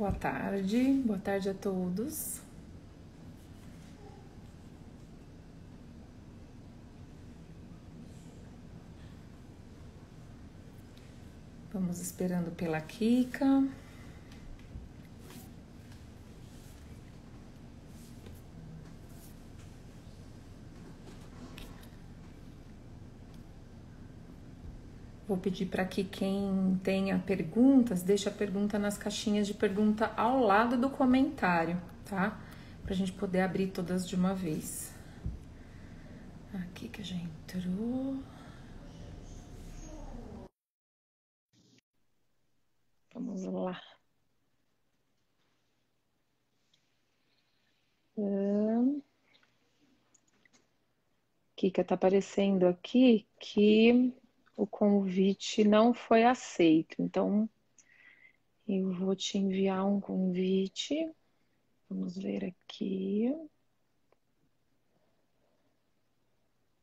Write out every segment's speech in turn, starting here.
boa tarde a todos. Vamos esperando pela Kika. Vou pedir para que quem tenha perguntas, deixe a pergunta nas caixinhas de pergunta ao lado do comentário, tá? Pra gente poder abrir todas de uma vez. Aqui que já entrou. Vamos lá. Kika, tá aparecendo aqui que o convite não foi aceito. Então, eu vou te enviar um convite. Vamos ver aqui.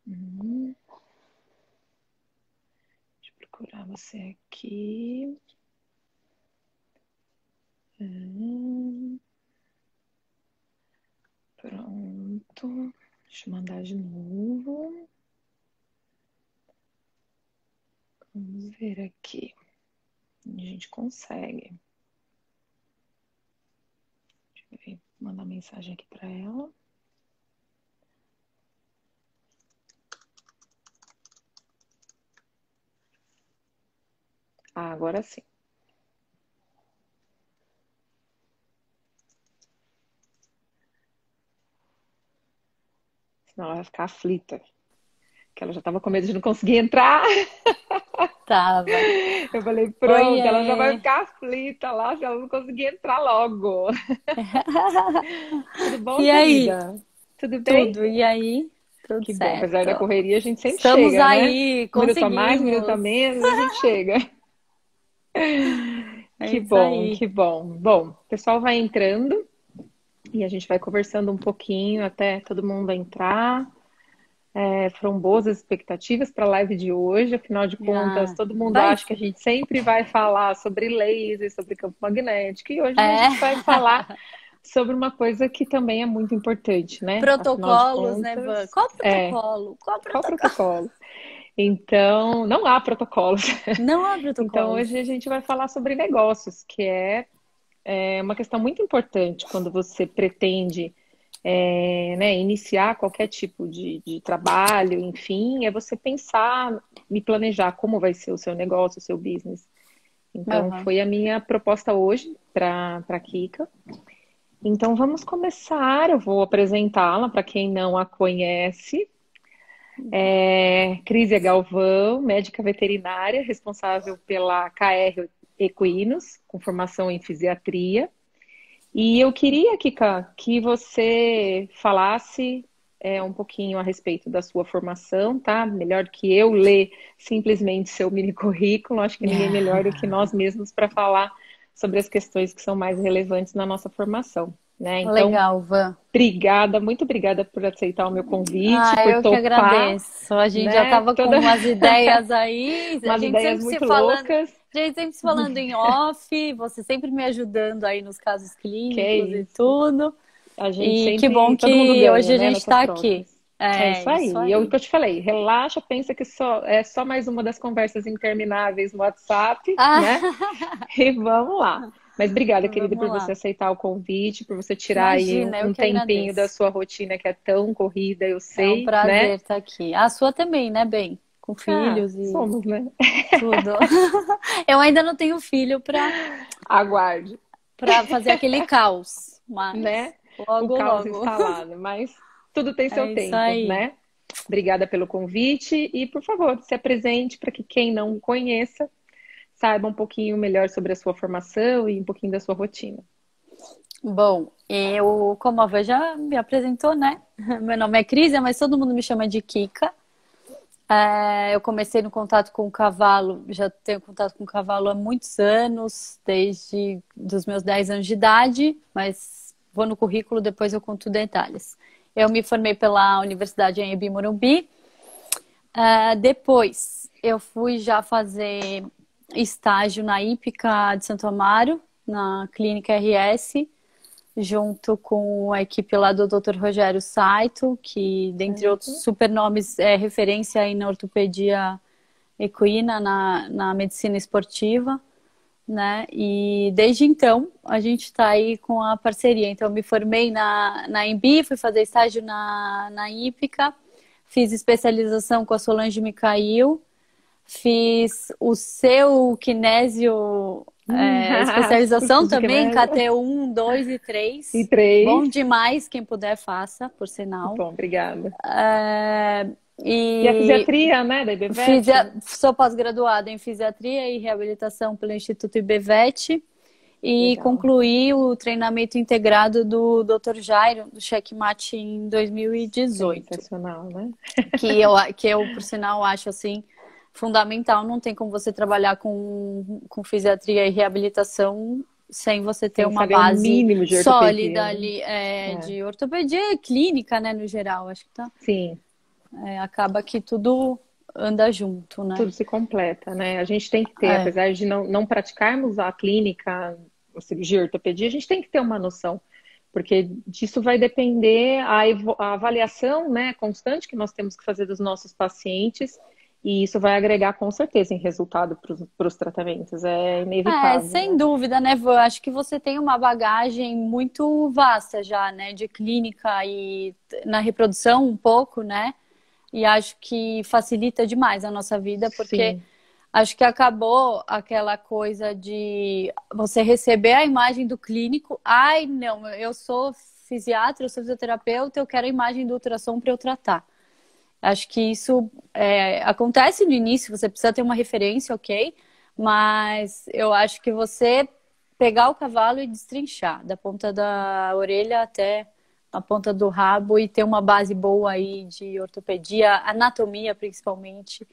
Deixa eu procurar você aqui. Pronto. Deixa eu mandar de novo. Vamos ver aqui. A gente consegue. Deixa eu ver. Mandar mensagem aqui para ela. Ah, agora sim. Senão ela vai ficar aflita. Que ela já estava com medo de não conseguir entrar. Tava. Eu falei, pronto, Oiê. ela já vai ficar aflita lá se ela não conseguir entrar logo. Tudo bom, E aí? querida? Tudo bem? Tudo, e aí? Tudo Que bom, apesar da certo. correria, a gente sempre Estamos chega, né? aí, Um minuto a mais, um minuto a conseguimos. menos, a gente chega. É isso aí. Que bom. Bom, o pessoal vai entrando e a gente vai conversando um pouquinho até todo mundo entrar. Foram boas as expectativas para a live de hoje, afinal de contas, Ah, todo mundo vai. acha que a gente sempre vai falar sobre laser, sobre campo magnético, e hoje a É. gente vai falar sobre uma coisa que também é muito importante, né? Afinal de Protocolos, né, Van? contas, Qual protocolo? Qual qual protocolo? protocolo? Então, não há protocolos. Não há Então, protocolos. hoje a gente vai falar sobre negócios, que é uma questão muito importante quando você pretende né, iniciar qualquer tipo de trabalho, enfim, é você pensar e planejar como vai ser o seu negócio, o seu business. Então, Aham. foi a minha proposta hoje para a Kika. Então, vamos começar. Eu vou apresentá-la para quem não a conhece. Crísia Galvão, médica veterinária, responsável pela KR Equinos, com formação em fisiatria. E eu queria, Kika, que você falasse um pouquinho a respeito da sua formação, tá? Melhor do que eu ler simplesmente seu mini currículo, acho que ninguém melhor do que nós mesmos para falar sobre as questões que são mais relevantes na nossa formação, né? Então, Legal, Van. obrigada, muito obrigada por aceitar o meu convite, Ah, por eu que topar, agradeço. A gente já né? tava com Todas umas ideias aí, a umas gente ideias sempre se muito falando, loucas. a gente sempre se falando em off, você sempre me ajudando aí nos casos Que é clínicos e isso. tudo. A gente E que bom sempre, todo mundo que ganha, hoje a né, gente nessas está aqui. trocas. É É, isso aí. isso E é o aí. que eu te falei, relaxa, pensa que é só mais uma das conversas intermináveis no WhatsApp, Ah, né? E vamos lá. Mas obrigada, querida, vamos por você lá. aceitar o convite, por você tirar aí Imagina, eu um que tempinho da agradeço. sua rotina que é tão corrida, eu É um sei, né? prazer estar aqui. A sua também, né, bem? Com Ah, filhos e somos, né? tudo. Eu ainda não tenho filho Aguarde, para fazer aquele caos, mas né? O logo, caos logo. instalado, mas tudo tem seu É isso tempo, aí. né? Obrigada pelo convite e, por favor, se apresente para que quem não o conheça saiba um pouquinho melhor sobre a sua formação e um pouquinho da sua rotina. Bom, eu, como a Vã já me apresentou, né? Meu nome é Crisia, mas todo mundo me chama de Kika. Eu comecei no contato com o cavalo, já tenho contato com o cavalo há muitos anos, desde os meus 10 anos de idade, mas vou no currículo, depois eu conto detalhes. Eu me formei pela Universidade Anhembi Morumbi. Depois eu fui já fazer estágio na Hípica de Santo Amaro, na Clínica RS, junto com a equipe lá do Dr. Rogério Saito, que, dentre outros super nomes, é referência aí na ortopedia equina, na medicina esportiva, né? E desde então a gente está aí com a parceria. Então eu me formei na Embi, fui fazer estágio na Ípica, fiz especialização com a Solange Micail, fiz o seu kinésio especialização também, KT1, 2 e 3. E 3. Bom demais, quem puder faça, por sinal. Bom, obrigada. E a fisiatria, né, da IBVET? Sou pós-graduada em fisiatria e reabilitação pelo Instituto IBVET e concluí o treinamento integrado do Dr. Jairo, do Checkmate, em 2018. Sensacional, né? Que eu, por sinal, acho assim fundamental. Não tem como você trabalhar com fisiatria e reabilitação sem você ter uma base sólida ali, de ortopedia e clínica, né, no geral. Acho que tá. Sim. Acaba que tudo anda junto, né? Tudo se completa, né? A gente tem que ter, apesar de não praticarmos a clínica, a cirurgia, a ortopedia, a gente tem que ter uma noção, porque disso vai depender a avaliação, né, constante que nós temos que fazer dos nossos pacientes, e isso vai agregar com certeza em resultado para os tratamentos, é inevitável. Sem dúvida, né, Vô? Acho que você tem uma bagagem muito vasta já, né, de clínica e na reprodução um pouco, né? E acho que facilita demais a nossa vida, porque acho que acabou aquela coisa de você receber a imagem do clínico. Ai, não, eu sou fisiatra, eu sou fisioterapeuta, eu quero a imagem do ultrassom para eu tratar. Acho que isso acontece no início, você precisa ter uma referência, ok? Mas eu acho que você pegar o cavalo e destrinchar, da ponta da orelha até a ponta do rabo, e ter uma base boa aí de ortopedia, anatomia principalmente.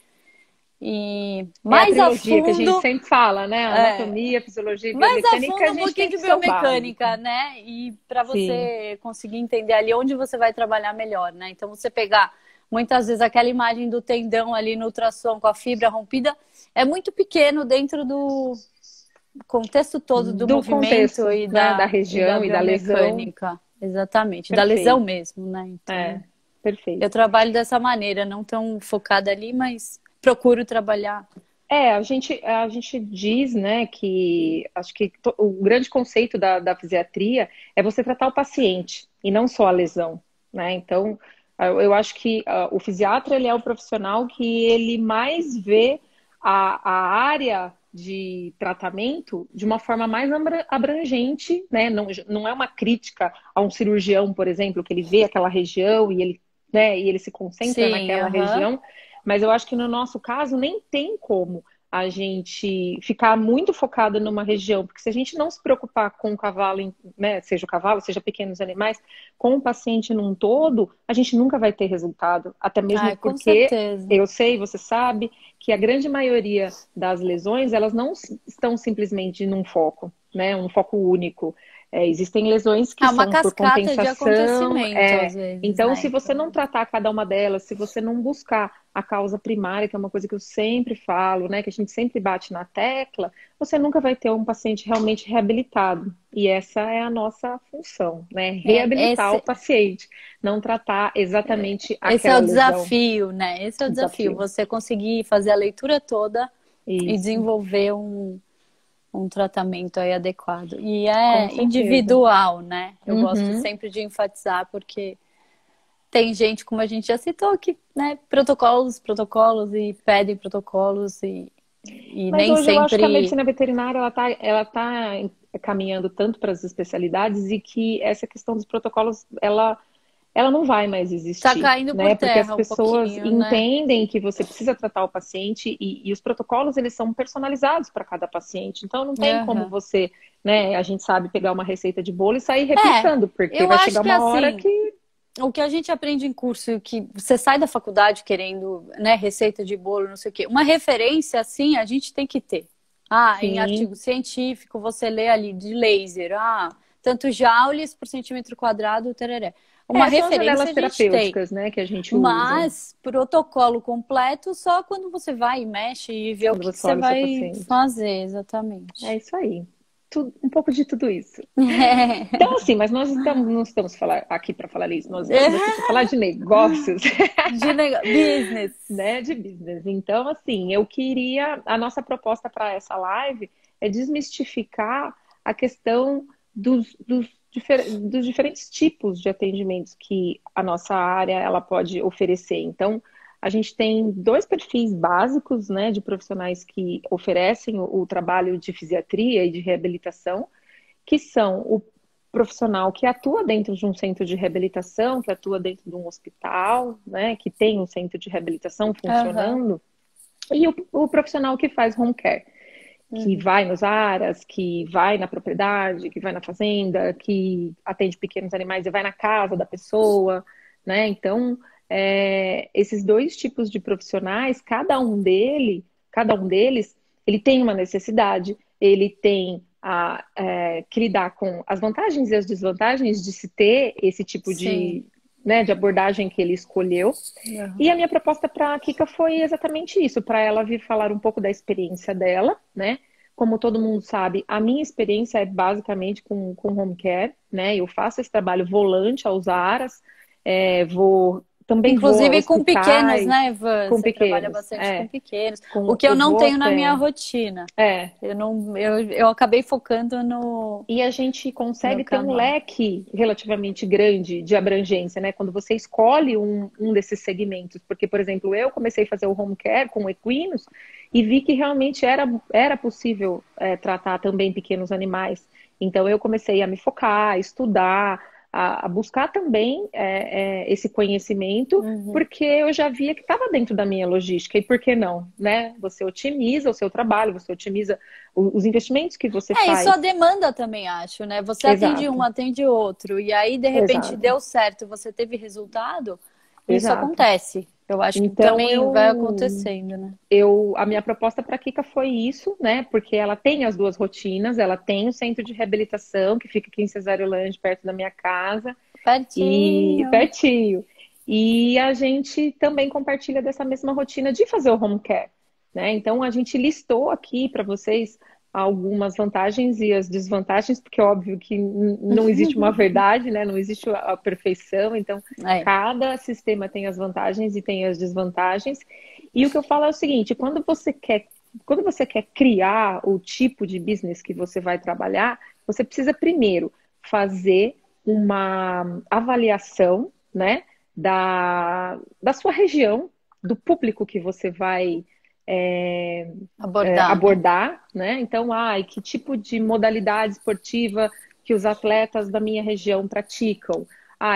E mais a fundo, que a gente sempre fala, né? Anatomia, fisiologia, biomecânica. Mais a fundo um pouquinho de biomecânica, né? E para você conseguir entender ali onde você vai trabalhar melhor, né? Então você pegar muitas vezes aquela imagem do tendão ali no ultrassom com a fibra rompida é muito pequeno dentro do contexto todo do movimento contexto, e da região e da lesão. Exatamente, Perfeito. Da lesão mesmo, né? Então, perfeito. Eu trabalho dessa maneira, não tão focada ali, mas procuro trabalhar. A gente diz, né, que acho que o grande conceito da fisiatria é você tratar o paciente e não só a lesão, né? Então, eu acho que o fisiatra, ele é o profissional que ele mais vê a área de tratamento de uma forma mais abrangente, né? Não é uma crítica a um cirurgião, por exemplo, que ele vê aquela região e ele se concentra naquela região, mas eu acho que no nosso caso nem tem como a gente ficar muito focado numa região, porque se a gente não se preocupar com o cavalo, né, seja o cavalo, seja pequenos animais, com o paciente num todo, a gente nunca vai ter resultado, até mesmo porque eu sei, você sabe, que a grande maioria das lesões, elas não estão simplesmente num foco, né, um foco único. Existem lesões que são por compensação. De acontecimento, às vezes, então, né? se você não tratar cada uma delas, se você não buscar a causa primária, que é uma coisa que eu sempre falo, né, que a gente sempre bate na tecla, você nunca vai ter um paciente realmente reabilitado. E essa é a nossa função, né? Reabilitar o paciente, não tratar exatamente aquela lesão. Esse é o desafio, né? Esse é o desafio. Você conseguir fazer a leitura toda e desenvolver um tratamento aí adequado. E é individual, né? Eu gosto sempre de enfatizar, porque tem gente, como a gente já citou, que, né, protocolos e pedem protocolos e mas nem hoje sempre... eu acho que a medicina veterinária ela tá caminhando tanto para as especialidades e que essa questão dos protocolos, ela não vai mais existir. Tá caindo por terra, porque as pessoas né? entendem que você precisa tratar o paciente e os protocolos, eles são personalizados para cada paciente. Então, não tem como você, né, a gente sabe, pegar uma receita de bolo e sair replicando, porque vai chegar uma hora que... O que a gente aprende em curso, que você sai da faculdade querendo, né, receita de bolo, não sei o quê. Uma referência, assim, a gente tem que ter. Em artigo científico, você lê ali de laser, tantos joules por centímetro quadrado, tereré. Uma referência são as terapêuticas, né, que a gente usa. Mas protocolo completo só quando você vai e mexe e vê o que você vai fazer, exatamente. É isso aí. um pouco de tudo isso. Então, assim, mas nós não estamos aqui para falar isso, nós estamos aqui para falar de negócios. Business. Né, de business. Então, assim, a nossa proposta para essa live é desmistificar a questão dos diferentes tipos de atendimentos que a nossa área ela pode oferecer. Então, a gente tem 2 perfis básicos, né, de profissionais que oferecem o trabalho de fisiatria e de reabilitação, que são o profissional que atua dentro de um centro de reabilitação, que atua dentro de um hospital, né, que tem um centro de reabilitação funcionando, e o profissional que faz home care, que vai nos aras, que vai na propriedade, que vai na fazenda, que atende pequenos animais e vai na casa da pessoa, né? Então, esses 2 tipos de profissionais, cada um deles, ele tem uma necessidade, ele tem que lidar com as vantagens e as desvantagens de se ter esse tipo de abordagem que ele escolheu. E a minha proposta para a Kika foi exatamente isso, para ela vir falar um pouco da experiência dela, né? Como todo mundo sabe, a minha experiência é basicamente com home care, né? Eu faço esse trabalho volante aos aras, também inclusive vou com pequenos, né, Ivan? Com Você pequenos, trabalha bastante com pequenos. O que eu não tenho na minha rotina. Eu acabei focando no... E a gente consegue ter um leque relativamente grande de abrangência, né? Quando você escolhe um desses segmentos. Porque, por exemplo, eu comecei a fazer o home care com equinos e vi que realmente era possível tratar também pequenos animais. Então, eu comecei a me focar, a estudar, a buscar também esse conhecimento, porque eu já via que estava dentro da minha logística. E por que não, né? Você otimiza o seu trabalho, você otimiza os investimentos que você faz. Isso a demanda também, acho, né? Você atende um, atende outro, e aí, de repente, deu certo, você teve resultado, isso acontece. Eu acho que também vai acontecendo, né? A minha proposta para a Kika foi isso, né? Porque ela tem as 2 rotinas, ela tem o centro de reabilitação, que fica aqui em Cesariolândia, perto da minha casa. Pertinho. Pertinho. E a gente também compartilha dessa mesma rotina de fazer o home care, né? Então, a gente listou aqui para vocês algumas vantagens e as desvantagens, porque óbvio que não existe uma verdade, né? Não existe a perfeição, então cada sistema tem as vantagens e tem as desvantagens. E o que eu falo é o seguinte, quando você quer criar o tipo de business que você vai trabalhar, você precisa primeiro fazer uma avaliação, né, da sua região, do público que você vai abordar, né? Então, que tipo de modalidade esportiva que os atletas da minha região praticam?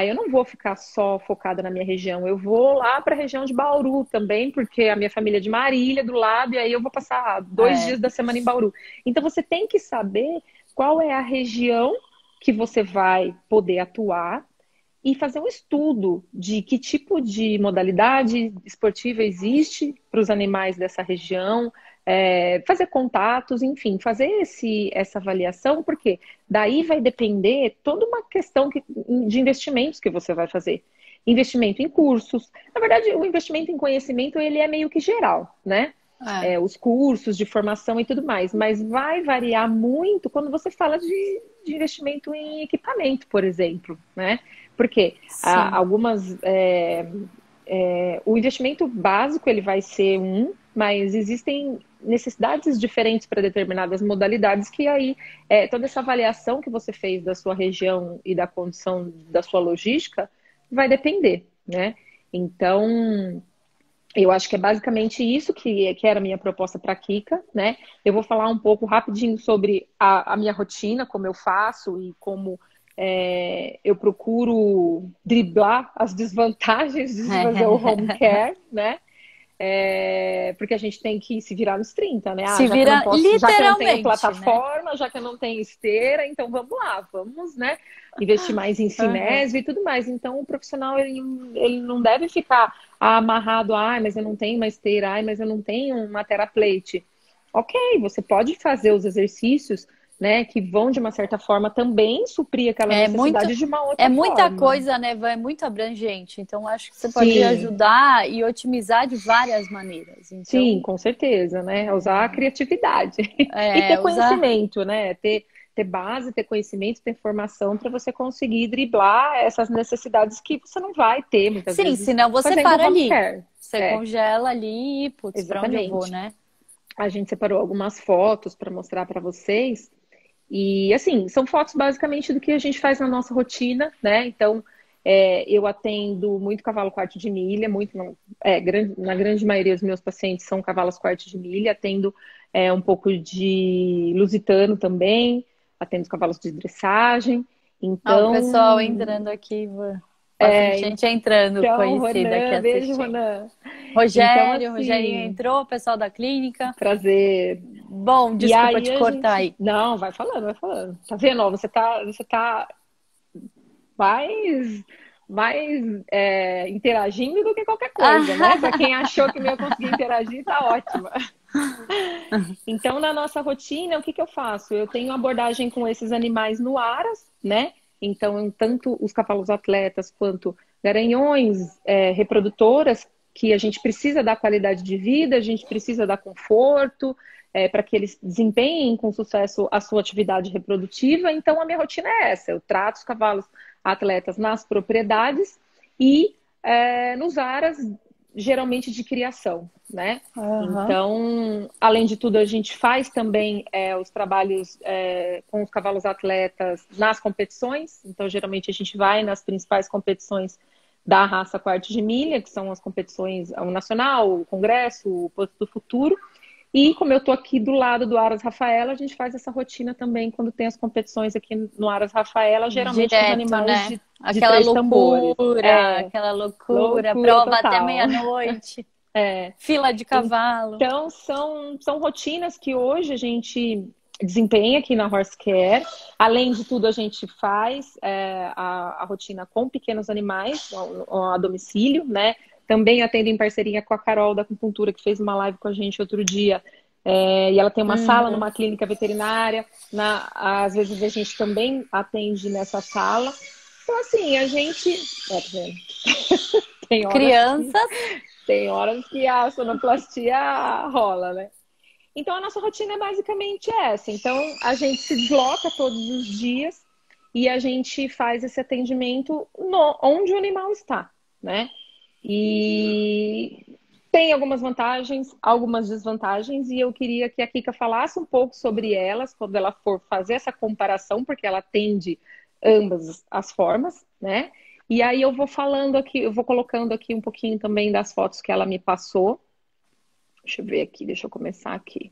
Eu não vou ficar só focada na minha região, eu vou lá para a região de Bauru também, porque a minha família é de Marília, do lado, e aí eu vou passar 2 dias da semana em Bauru. Então, você tem que saber qual é a região que você vai poder atuar e fazer um estudo de que tipo de modalidade esportiva existe para os animais dessa região, fazer contatos, enfim, fazer essa avaliação, porque daí vai depender toda uma questão de investimentos que você vai fazer. Investimento em cursos. Na verdade, o investimento em conhecimento, ele é meio que geral, né? Os cursos de formação e tudo mais, mas vai variar muito quando você fala de investimento em equipamento, por exemplo, né? Porque o investimento básico ele vai ser mas existem necessidades diferentes para determinadas modalidades que aí toda essa avaliação que você fez da sua região e da condição da sua logística vai depender, né? Então, eu acho que é basicamente isso que era a minha proposta para a Kika, né? Eu vou falar um pouco rapidinho sobre a minha rotina, como eu faço e como eu procuro driblar as desvantagens de fazer o home care, né? Porque a gente tem que se virar nos 30, né? Se vira literalmente, já que eu não tenho plataforma, né? Já que eu não tenho esteira, então vamos lá, vamos, né? Investir mais em cinésio e tudo mais. Então, o profissional, ele não deve ficar amarrado, mas eu não tenho uma esteira, mas eu não tenho uma teraplate. Ok, você pode fazer os exercícios, né, que vão, de uma certa forma, também suprir aquela necessidade de uma outra forma. É muita coisa, né, Van? É muito abrangente. Então, acho que você pode ajudar e otimizar de várias maneiras. Então... Sim, com certeza, né? Usar a criatividade. E ter conhecimento, né? ter base, ter conhecimento, ter formação para você conseguir driblar essas necessidades que você não vai ter muitas Sim, vezes senão você fazendo para home ali. care. Você congela ali e, putz, pra onde eu vou, Exatamente. né? A gente separou algumas fotos para mostrar para vocês. E assim, são fotos basicamente do que a gente faz na nossa rotina, né? Então, eu atendo muito cavalo quarto de milha, muito, na grande maioria dos meus pacientes são cavalos quarto de milha, atendo um pouco de lusitano também, atendo os cavalos de dressagem. Ó, o pessoal Então, entrando aqui, bastante gente entrando então, conhecida aqui Ronan, beijo, assistindo. Ronan. Então, Rogerinho assim, entrou, o pessoal da clínica. prazer. Bom, E desculpa aí te a cortar gente. aí. Não, vai falando, vai falando. Tá vendo? Ó, você tá mais interagindo do que qualquer coisa, né? Para quem achou que não ia conseguir interagir, tá ótima. Então, na nossa rotina, o que que eu faço? Eu tenho abordagem com esses animais no aras, né? Então, tanto os cavalos atletas quanto garanhões, reprodutoras, que a gente precisa dar qualidade de vida, a gente precisa dar conforto, para que eles desempenhem com sucesso a sua atividade reprodutiva. Então, a minha rotina é essa: eu trato os cavalos atletas nas propriedades e nos aras, geralmente de criação, né? Aham. Então, além de tudo, a gente faz também os trabalhos com os cavalos atletas nas competições. Então, geralmente a gente vai nas principais competições da raça quarto de milha, que são as competições, o Nacional, o Congresso, o Posto do Futuro. E como eu estou aqui do lado do Aras Rafaela, a gente faz essa rotina também quando tem as competições aqui no Aras Rafaela, geralmente com os Direto, animais né? de três tambores. Aquela loucura, Loucura prova até total. meia-noite, fila de cavalo. Então, são rotinas que hoje a gente desempenha aqui na Horse Care. Além de tudo, a gente faz a rotina com pequenos animais a domicílio, né? Também atendo em parceria com a Carol da Acupuntura, que fez uma live com a gente outro dia. E ela tem uma sala Uhum. numa clínica veterinária. Às vezes a gente também atende nessa sala. Então, assim, a gente. Tá vendo? Tem horas que Crianças, tem horas que a sonoplastia rola, né? Então a nossa rotina é basicamente essa. Então a gente se desloca todos os dias e a gente faz esse atendimento onde o animal está, né? E tem algumas vantagens, algumas desvantagens, e eu queria que a Kika falasse um pouco sobre elas quando ela for fazer essa comparação, porque ela atende ambas as formas, né? E aí eu vou falando aqui, eu vou colocando aqui um pouquinho também das fotos que ela me passou. Deixa eu ver aqui, deixa eu começar aqui.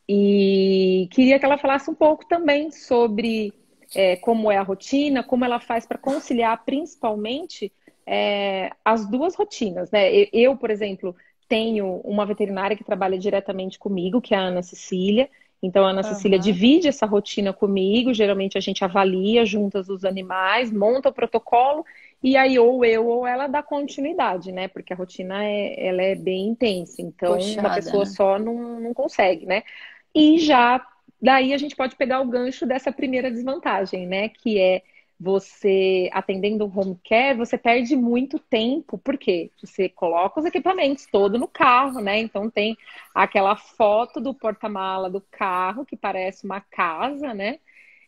E queria que ela falasse um pouco também sobre como é a rotina, como ela faz para conciliar principalmente as duas rotinas, né? Eu, por exemplo, tenho uma veterinária que trabalha diretamente comigo, que é a Ana Cecília. Então, a Ana Cecília aham. divide essa rotina comigo. Geralmente a gente avalia juntas os animais, monta o protocolo, e aí ou eu ou ela dá continuidade, né? Porque a rotina ela é bem intensa. Então, uma Puxada, pessoa né? só não consegue, né? E já daí a gente pode pegar o gancho dessa primeira desvantagem, né? Que é você atendendo um home care, você perde muito tempo, porque você coloca os equipamentos todo no carro, né? Então tem aquela foto do porta-mala do carro que parece uma casa, né?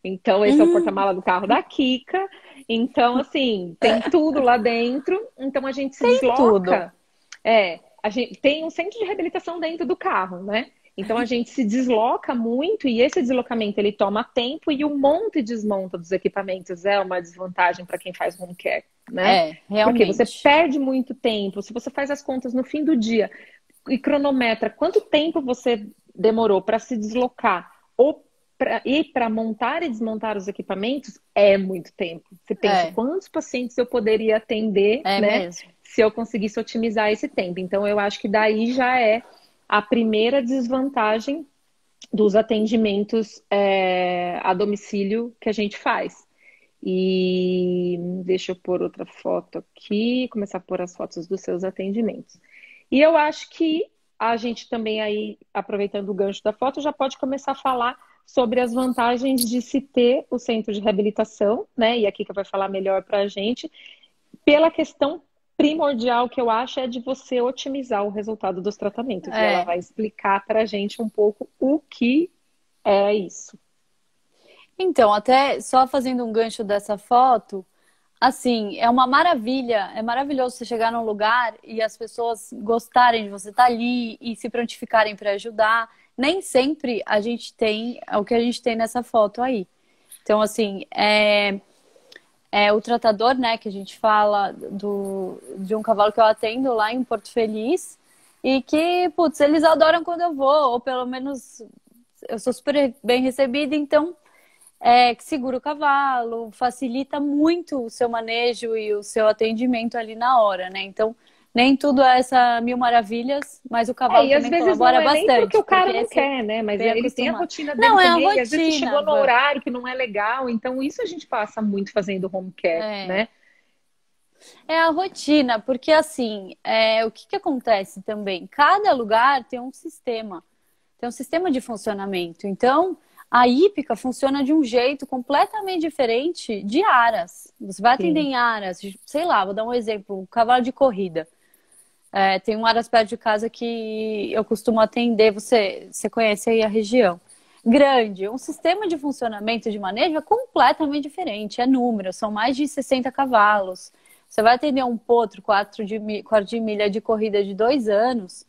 Então esse é o Hum, porta-mala do carro da Kika. Então assim, tem tudo lá dentro. Então a gente se tem tudo. desloca. A gente tem um centro de reabilitação dentro do carro, né? Então a gente se desloca muito e esse deslocamento ele toma tempo e o monta e desmonta dos equipamentos é uma desvantagem para quem faz home care, né? É, Porque você realmente. perde muito tempo. Se você faz as contas no fim do dia e cronometra quanto tempo você demorou para se deslocar ou para montar e desmontar os equipamentos, é muito tempo. Você pensa É, quantos pacientes eu poderia atender, é né? mesmo. Se eu conseguisse otimizar esse tempo. Então, eu acho que daí já é a primeira desvantagem dos atendimentos a domicílio que a gente faz. E deixa eu pôr outra foto aqui, começar a pôr as fotos dos seus atendimentos. E eu acho que a gente também aí, aproveitando o gancho da foto, já pode começar a falar sobre as vantagens de se ter o centro de reabilitação, né? E a Kika vai falar melhor para a gente, pela questão primordial que eu acho é de você otimizar o resultado dos tratamentos. E ela É, vai explicar para a gente um pouco o que É isso. Então, até só fazendo um gancho dessa foto, assim, é uma maravilha, é maravilhoso você chegar num lugar e as pessoas gostarem de você estar ali e se prontificarem para ajudar. Nem sempre a gente tem o que a gente tem nessa foto aí. Então, assim, é o tratador, né, que a gente fala de um cavalo que eu atendo lá em Porto Feliz e que, putz, eles adoram quando eu vou, ou pelo menos eu sou super bem recebida, então que segura o cavalo, facilita muito o seu manejo e o seu atendimento ali na hora, né? Então, nem tudo é essa mil maravilhas, mas o cavalo E às também vezes não colabora é nem porque bastante, o cara porque não esse quer, né? Mas bem ele tem a acostumado. rotina dele Não, é a também, e às vezes rotina, chegou no Van. horário que não é legal, então isso a gente passa muito fazendo home care, É, né? é a rotina, porque assim, o que que acontece também? Cada lugar tem um sistema de funcionamento. Então, a hípica funciona de um jeito completamente diferente de Aras. Você vai atender Sim, em Aras, sei lá, vou dar um exemplo, um cavalo de corrida. Tem um Aras perto de casa que eu costumo atender, você conhece aí a região. Grande, um sistema de funcionamento de manejo é completamente diferente, é número, são mais de 60 cavalos. Você vai atender um potro, quarto de milha de corrida de 2 anos,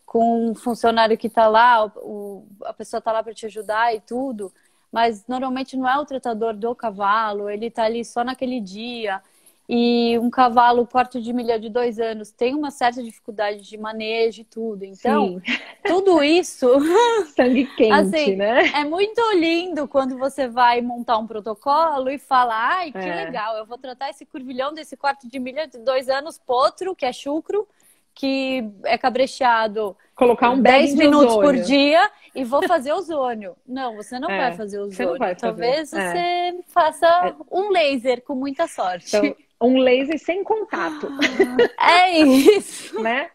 com um funcionário que está lá, a pessoa está lá para te ajudar e tudo, mas normalmente não é o tratador do cavalo, ele está ali só naquele dia. E um cavalo quarto de milha de 2 anos tem uma certa dificuldade de manejo e tudo. Então, sim. tudo isso, Sangue quente, assim, né? é muito lindo quando você vai montar um protocolo e fala, ai, que É. legal, eu vou tratar esse curvilhão desse quarto de milha de 2 anos, potro, que é chucro, que é cabrecheado Colocar um 10 bagging de minutos por ozônio. dia e vou fazer ozônio. Não, você não vai É, fazer você não vai ozônio. fazer. Talvez você faça É. um laser com muita sorte. Então, um laser sem contato, É isso. né?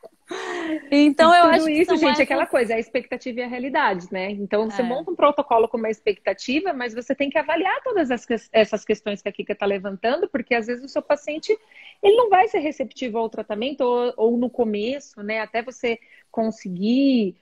E Então eu tudo acho que isso, são gente, é aquela essas. coisa, é a expectativa e a realidade, né? Então, você É, monta um protocolo com uma expectativa, mas você tem que avaliar todas essas questões que a Kika está levantando, porque às vezes o seu paciente ele não vai ser receptivo ao tratamento ou no começo, né? Até você conseguir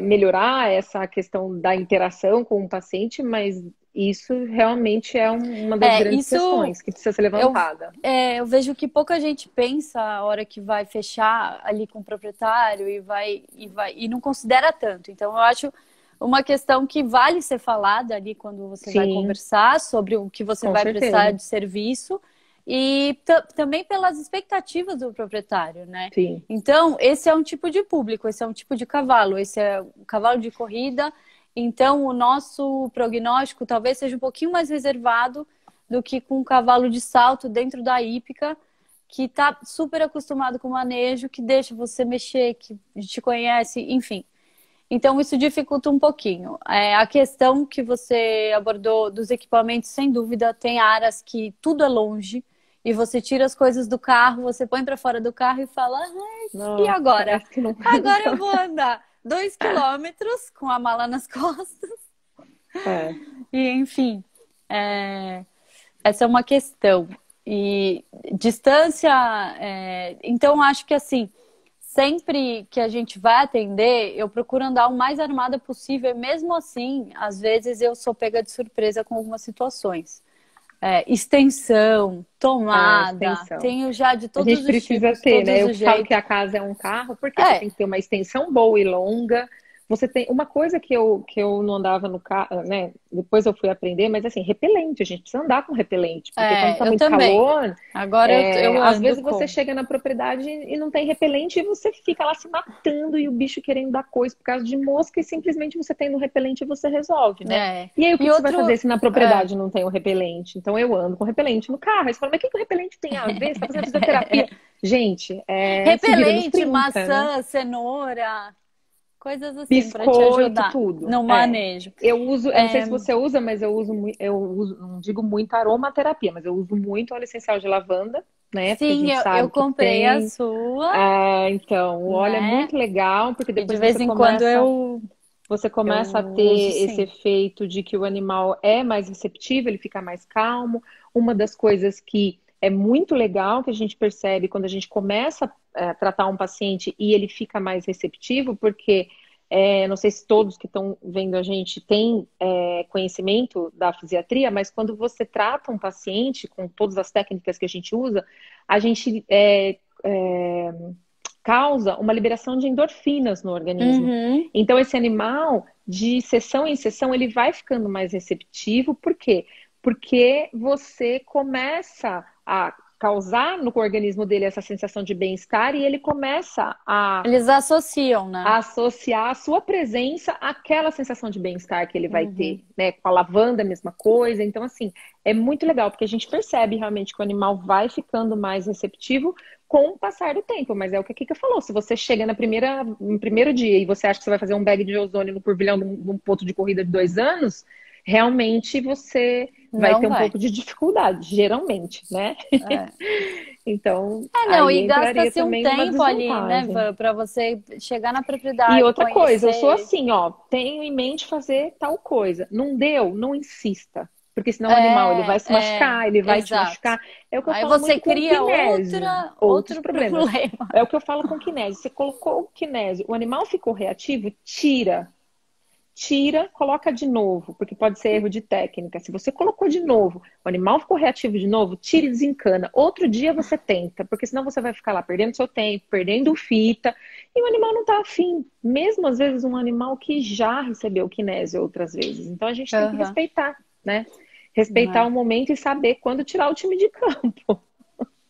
melhorar essa questão da interação com o paciente, mas isso realmente é uma das grandes isso questões que precisa ser eu, levantada. eu vejo que pouca gente pensa a hora que vai fechar ali com o proprietário e não considera tanto. Então eu acho uma questão que vale ser falada ali quando você vai Sim, conversar sobre o que você com vai prestar certeza. de serviço e também pelas expectativas do proprietário, né? Sim. Então, esse é um tipo de público, esse é um tipo de cavalo, esse é um cavalo de corrida. Então, o nosso prognóstico talvez seja um pouquinho mais reservado do que com um cavalo de salto dentro da hípica, que está super acostumado com o manejo, que deixa você mexer, que te conhece, enfim. Então, isso dificulta um pouquinho. A questão que você abordou dos equipamentos, sem dúvida, tem áreas que tudo é longe e você tira as coisas do carro, você põe para fora do carro e fala: "Ai, e Nossa, agora? parece que não vai Agora eu nunca. vou andar 2 quilômetros com a mala nas costas." É, E, enfim, é, essa é uma questão. E distância, então acho que assim, sempre que a gente vai atender, eu procuro andar o mais armada possível, e mesmo assim, às vezes eu sou pega de surpresa com algumas situações. Extensão, tomada, extensão. tenho já de A todos gente os precisa tipos, ter, né? todos Eu os falo que jeitos. a casa é um carro, porque você É, tem que ter uma extensão boa e longa. Você tem uma coisa que eu não andava no carro, né? Depois eu fui aprender, mas assim, repelente, a gente precisa andar com repelente, porque quando tá eu muito também. calor, Agora eu às ando vezes você com. chega na propriedade e não tem repelente e você fica lá se matando e o bicho querendo dar coisa por causa de mosca e simplesmente você tem no repelente e você resolve, né? É. E aí o que E que você vai fazer outro. se na É, propriedade não tem o repelente? Então eu ando com repelente no carro. Aí você fala, mas o que que o repelente tem a ver? Você tá fazendo fisioterapia? Gente, se vira nos repelente, 30, né? maçã, cenoura, coisas assim para te Biscoito, ajudar tudo. no manejo. Eu não sei se você usa, mas eu uso, não digo muito aromaterapia, mas eu uso muito óleo essencial de lavanda, né? Porque a Sim, gente eu sabe que comprei a tem. sua, Então, o óleo é né? muito legal, porque E de depois vez em quando você eu começa a uso ter esse sim. efeito de que o animal é mais receptivo, ele fica mais calmo. Uma das coisas que é muito legal que a gente percebe quando a gente começa a tratar um paciente e ele fica mais receptivo, porque não sei se todos que estão vendo a gente têm conhecimento da fisiatria, mas quando você trata um paciente com todas as técnicas que a gente usa, a gente causa uma liberação de endorfinas no organismo. Uhum. Então, esse animal, de sessão em sessão, ele vai ficando mais receptivo. Por quê? Porque você começa a causar no organismo dele essa sensação de bem-estar e ele começa Eles associam, né? a associar a sua presença àquela sensação de bem-estar que ele vai Uhum. ter, né? Com a lavanda, a mesma coisa. Então, assim, é muito legal, porque a gente percebe realmente que o animal vai ficando mais receptivo com o passar do tempo. Mas é o que a Kika falou, se você chega no primeiro dia e você acha que você vai fazer um bag de ozônio no turbilhão de um ponto de corrida de 2 anos, realmente você vai Não ter um vai. pouco de dificuldade, geralmente, né? É. Então, Não, aí e entraria gasta-se um também numa tempo ali, né, desvantagem. para você chegar na E propriedade, outra coisa, eu sou conhecer. assim, ó, tenho em mente fazer tal coisa. Não deu, não insista. Porque senão o animal ele vai se machucar, ele vai te Exato. machucar. É o que eu Aí falo você muito com o cria kinésio, outros outro problemas. problema. É o que eu falo com o kinésio. Você colocou o kinésio, o animal ficou reativo, tira. Tira, coloca de novo, porque pode ser erro de técnica. Se você colocou de novo, o animal ficou reativo de novo, tira e desencana. Outro dia você tenta, porque senão você vai ficar lá perdendo seu tempo, perdendo fita, e o animal não está afim. Mesmo às vezes um animal que já recebeu kinésio outras vezes. Então a gente tem que Aham. respeitar, né? Respeitar É. o momento e saber quando tirar o time de campo.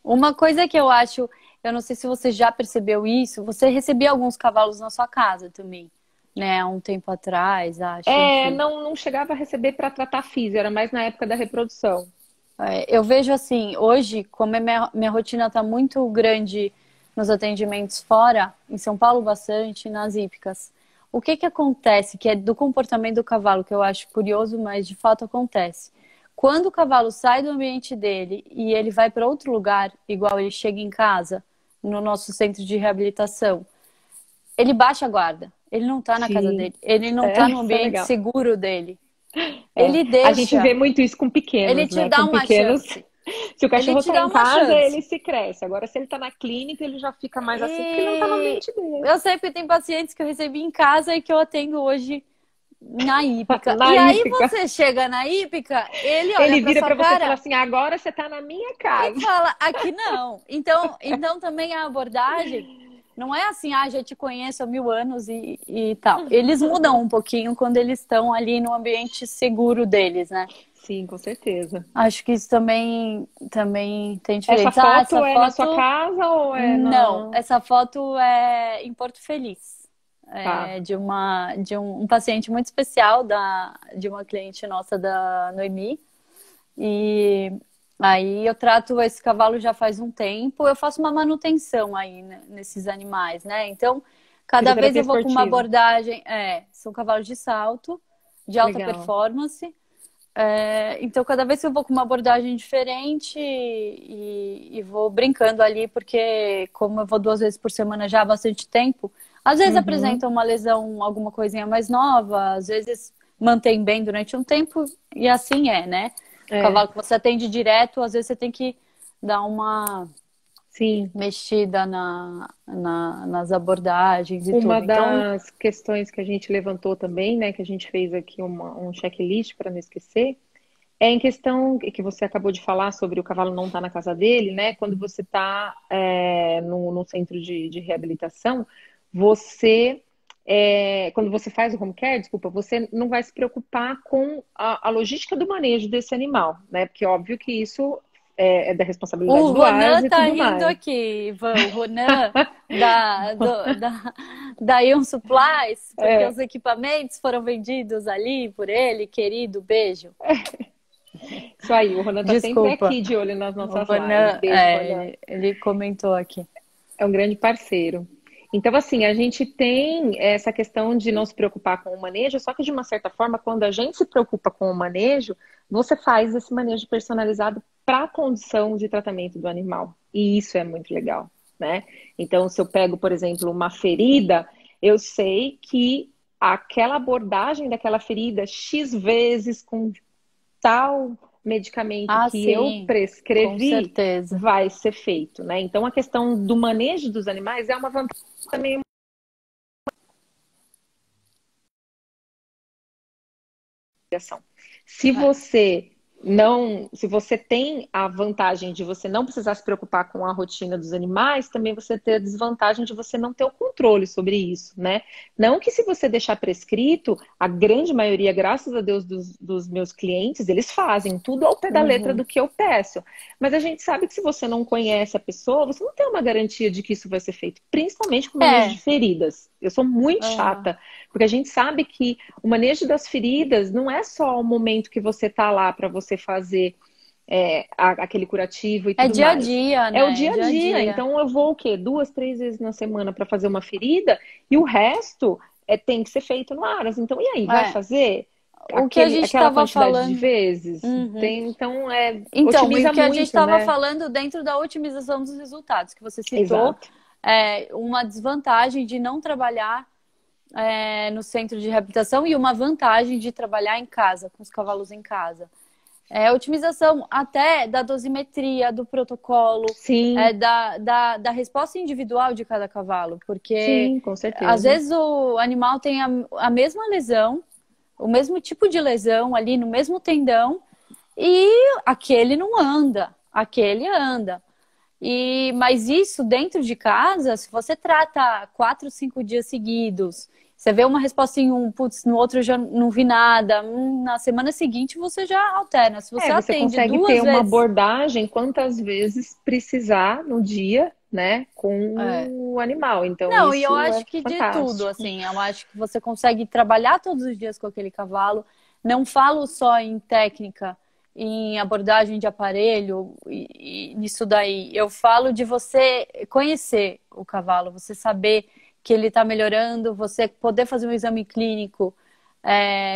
Uma coisa que eu acho, eu não sei se você já percebeu isso, você recebia alguns cavalos na sua casa também, né? Há um tempo atrás, acho, enfim. Não chegava a receber para tratar físio, era mais na época da reprodução. Eu vejo assim, hoje, como minha rotina está muito grande nos atendimentos fora, em São Paulo bastante, nas hípicas. O que que acontece, que é do comportamento do cavalo, que eu acho curioso, mas de fato acontece. Quando o cavalo sai do ambiente dele e ele vai para outro lugar, igual ele chega em casa, no nosso centro de reabilitação, ele baixa a guarda. Ele não está na casa Sim, dele, ele não está no isso é ambiente legal. seguro dele. É. Ele A gente vê deixa, muito isso com ele pequenos, te né? dá Com uma pequenos, chance. se o Ele cachorro te tá dá em uma casa, chance. ele se cresce. Agora, se ele tá na clínica, ele já fica mais assim, porque ele não tá no E ambiente dele. eu sei que tem pacientes que eu recebi em casa e que eu atendo hoje na hípica. Na E aí hípica, você chega na hípica, ele olha ele pra vira sua pra você e fala cara assim: agora você tá na minha e casa. fala, aqui não. Então também a abordagem não é assim, já te conheço há 1000 anos e tal. Eles mudam um pouquinho quando eles estão ali no ambiente seguro deles, né? Sim, com certeza. Acho que isso também tem Essa diferença. foto Essa é na sua foto. casa ou é Não, na. essa foto é em Porto Feliz. Tá, É de um paciente muito especial de uma cliente nossa da Noemi. E aí eu trato esse cavalo já faz um tempo. Eu faço uma manutenção aí, né, nesses animais, né? Então, cada vez fisioterapia eu vou com uma esportiva. abordagem. São cavalos de salto, de alta Legal. performance. Então, cada vez que eu vou com uma abordagem diferente e vou brincando ali, porque como eu vou 2 vezes por semana já há bastante tempo, às vezes Uhum. apresenta uma lesão, alguma coisinha mais nova, às vezes mantém bem durante um tempo, e assim é, né? O É, cavalo que você atende direto, às vezes você tem que dar uma sim. mexida nas abordagens e Uma tudo. Então, das questões que a gente levantou também, né, que a gente fez aqui um checklist para não esquecer, é em questão que você acabou de falar sobre o cavalo não estar na casa dele, né? Quando você está no centro de reabilitação, você, quando você faz o home care, desculpa, você não vai se preocupar com a logística do manejo desse animal, né? Porque óbvio que isso é da responsabilidade o do ARS Ronan e tá tudo rindo mais. aqui, Ivan. O Ronan da Ion Supplies, porque É, os equipamentos foram vendidos ali por ele, querido, beijo. isso aí, o Ronan tá sempre Desculpa. aqui de olho nas O nossas lives. Ronan, Beijo, Ronan. ele comentou aqui. É um grande parceiro. Então, assim, a gente tem essa questão de não se preocupar com o manejo, só que de uma certa forma, quando a gente se preocupa com o manejo, você faz esse manejo personalizado para a condição de tratamento do animal. E isso é muito legal, né? Então, se eu pego, por exemplo, uma ferida, eu sei que aquela abordagem daquela ferida, X vezes com tal medicamento Ah, que eu sim, com prescrevi certeza. vai ser feito, né? Então a questão do manejo dos animais é uma vantagem também. reabilitação. Se você não, se você tem a vantagem de você não precisar se preocupar com a rotina dos animais, também você tem a desvantagem de você não ter o controle sobre isso, né? Não que se você deixar prescrito, a grande maioria, graças a Deus, dos meus clientes, eles fazem tudo ao pé da letra do que eu peço. Mas a gente sabe que se você não conhece a pessoa, você não tem uma garantia de que isso vai ser feito, principalmente com manejo de feridas. Eu sou muito chata, porque a gente sabe que o manejo das feridas não é só o momento que você tá lá para você fazer aquele curativo e tudo mais. É dia a dia, né? É o dia a dia. Então eu vou o quê? 2, 3 vezes na semana para fazer uma ferida e o resto tem que ser feito no Aras. Então, e aí, vai fazer? O que a gente estava falando de vezes? Então, então, otimiza o que a gente estava né? falando dentro da otimização dos resultados, que você citou, uma desvantagem de não trabalhar no centro de reabilitação e uma vantagem de trabalhar em casa, com os cavalos em casa. Otimização até da dosimetria, do protocolo, da resposta individual de cada cavalo, porque sim, com certeza. Às vezes o animal tem a mesma lesão, o mesmo tipo de lesão ali no mesmo tendão e aquele não anda, aquele anda. Mas isso dentro de casa, se você trata 4, 5 dias seguidos, você vê uma resposta em um, putz, no outro eu já não vi nada, na semana seguinte você já alterna. Se você você atende consegue 2 ter vezes... uma abordagem quantas vezes precisar no dia, né, com o animal. Então, não, isso e eu acho que fantástico. de tudo, assim, eu acho que você consegue trabalhar todos os dias com aquele cavalo. Não falo só em técnica, em abordagem de aparelho e nisso daí. Eu falo de você conhecer o cavalo, você saber que ele está melhorando, você poder fazer um exame clínico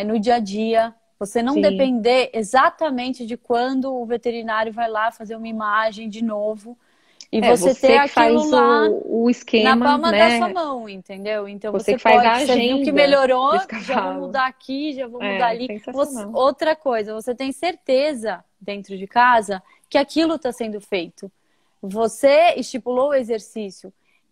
no dia a dia, você não depender exatamente de quando o veterinário vai lá fazer uma imagem de novo e você ter aquilo faz lá o esquema, na palma né? da sua mão, entendeu? Então você você faz pode, a você viu que agenda melhorou, desse já vou cavalo. mudar aqui, já vou mudar ali. Sensacional. Outra coisa, você tem certeza dentro de casa que aquilo está sendo feito. Você estipulou o exercício.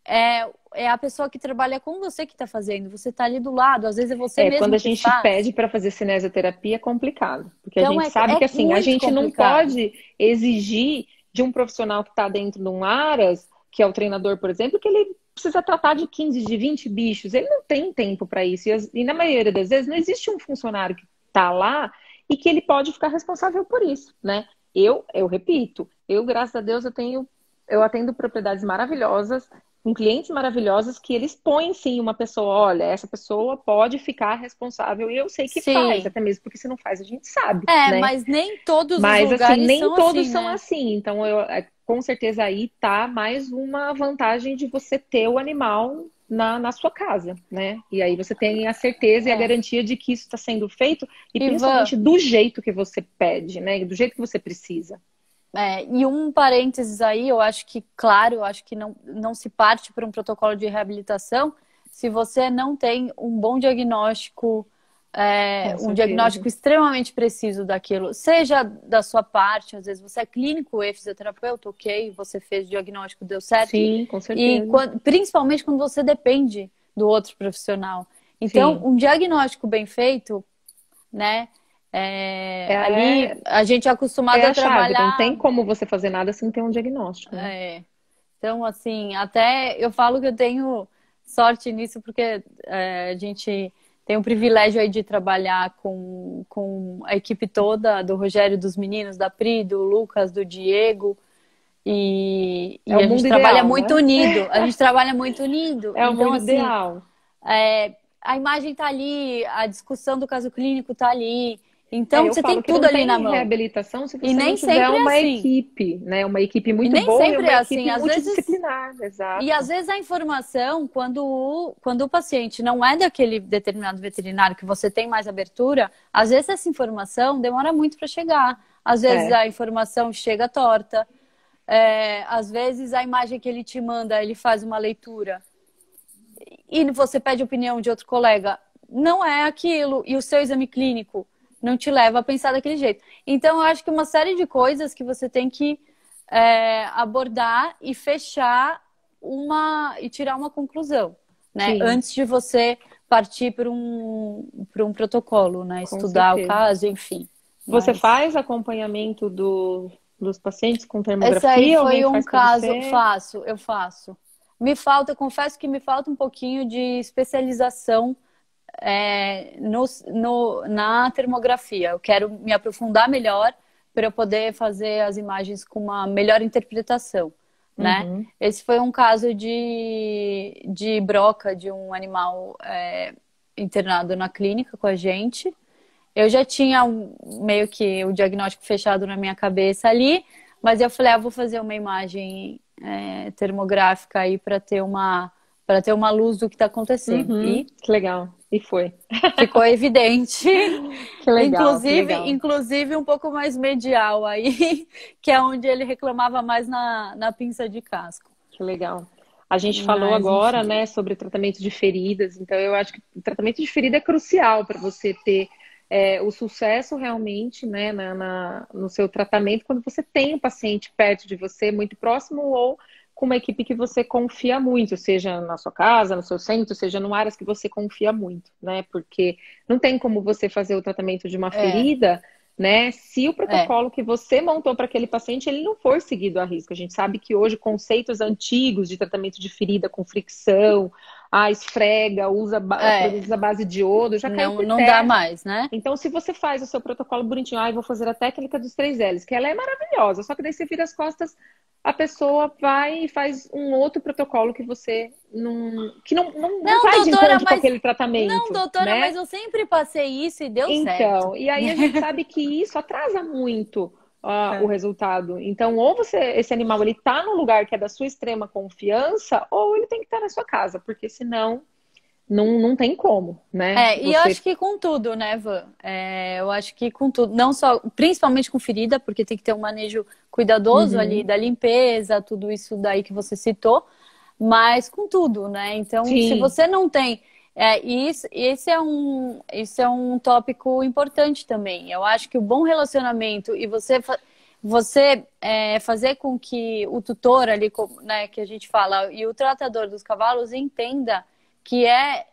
É a pessoa que trabalha com você que está fazendo. Você está ali do lado, às vezes é você mesmo quando a que gente faz. pede para fazer cinesioterapia é complicado. Porque Então, a gente sabe que assim, a gente complicado. não pode exigir de um profissional que está dentro de um Aras, que é o treinador, por exemplo, que ele precisa tratar de 15, de 20 bichos. Ele não tem tempo para isso. E na maioria das vezes não existe um funcionário que está lá e que ele pode ficar responsável por isso, né? Eu repito, graças a Deus, eu atendo propriedades maravilhosas, com clientes maravilhosos, que eles põem sim uma pessoa, olha, essa pessoa pode ficar responsável, e eu sei que faz, até mesmo porque se não faz, a gente sabe, né? Mas nem todos os lugares assim, nem são todos assim, são né? assim. Então, com certeza aí tá mais uma vantagem de você ter o animal na sua casa, né? E aí você tem a certeza e a garantia de que isso está sendo feito, e principalmente do jeito que você pede, né? Do jeito que você precisa. E um parênteses aí, eu acho que, claro, eu acho que não se parte para um protocolo de reabilitação se você não tem um bom diagnóstico, um diagnóstico extremamente preciso daquilo, seja da sua parte, às vezes você é clínico e fisioterapeuta, ok, você fez o diagnóstico, deu certo. Sim, com certeza. E principalmente quando você depende do outro profissional. Então, um diagnóstico bem feito, né? Ali a gente é acostumado a trabalhar. Não tem como você fazer nada sem ter um diagnóstico. Né? Então, assim, até eu falo que eu tenho sorte nisso, porque a gente tem o privilégio aí de trabalhar com a equipe toda, do Rogério, dos meninos, da Pri, do Lucas, do Diego. E a gente trabalha muito unido. A gente trabalha muito unido. É o então, mundo assim, ideal. A imagem tá ali, a discussão do caso clínico tá ali. Então, você tem tudo ali na mão. Reabilitação se você e nem não tiver uma assim. equipe, né? Uma equipe muito nem boa sempre e uma assim. equipe Às multidisciplinar. Exato. E às vezes a informação, quando o paciente não é daquele determinado veterinário que você tem mais abertura, às vezes essa informação demora muito para chegar. Às vezes a informação chega torta. Às vezes a imagem que ele te manda, ele faz uma leitura e você pede opinião de outro colega, não é aquilo, e o seu exame clínico não te leva a pensar daquele jeito. Então, eu acho que uma série de coisas que você tem que abordar e fechar e tirar uma conclusão, né? Antes de você partir para um protocolo, né? Com Estudar o certeza. caso, enfim. Você Mas faz acompanhamento dos pacientes com esse aí termografia? Alguém foi um faz para caso, você? eu faço. Eu confesso que me falta um pouquinho de especialização na termografia. Eu quero me aprofundar melhor para eu poder fazer as imagens com uma melhor interpretação, né? Uhum. Esse foi um caso de broca de um animal internado na clínica com a gente. Eu já tinha meio que o diagnóstico fechado na minha cabeça ali, mas eu falei, vou fazer uma imagem termográfica aí para ter uma luz do que está acontecendo. Uhum. E Que legal. E foi. ficou evidente, Que legal, que inclusive, legal. inclusive um pouco mais medial aí, que é onde ele reclamava mais na pinça de casco. Que legal. A gente falou Mas, agora, enfim. né, sobre tratamento de feridas, então eu acho que o tratamento de ferida é crucial para você ter o sucesso realmente, né, no seu tratamento, quando você tem o paciente perto de você, muito próximo, ou com uma equipe que você confia muito, seja na sua casa, no seu centro, seja em áreas que você confia muito, né, porque não tem como você fazer o tratamento de uma É, ferida, né, se o é. protocolo que você montou para aquele paciente ele não for seguido à risca. A gente sabe que hoje conceitos antigos de tratamento de ferida com fricção, esfrega, produtos à É, base de iodo, já caiu não, por não dá terra. mais, né? Então, se você faz o seu protocolo bonitinho, eu vou fazer a técnica dos 3 Ls, que ela é maravilhosa, só que daí você vira as costas, a pessoa vai e faz um outro protocolo que você não Não, vai de doutora, encontro com mas aquele não, tratamento, doutora, né? mas eu sempre passei isso e deu certo. Então, e aí a gente sabe que isso atrasa muito o É. resultado. Então, ou esse animal ele tá no lugar que é da sua extrema confiança, ou ele tem que estar na sua casa, porque senão não tem como, né? E eu Você. acho que com tudo, né, Van? Eu acho que com tudo, não só, principalmente com ferida, porque tem que ter um manejo cuidadoso ali Uhum. da limpeza, tudo isso daí que você citou, mas com tudo, né? Então, se Sim, você não tem, esse é um tópico importante também. Eu acho que o bom relacionamento e você fazer com que o tutor ali, né, que a gente fala, e o tratador dos cavalos entenda que é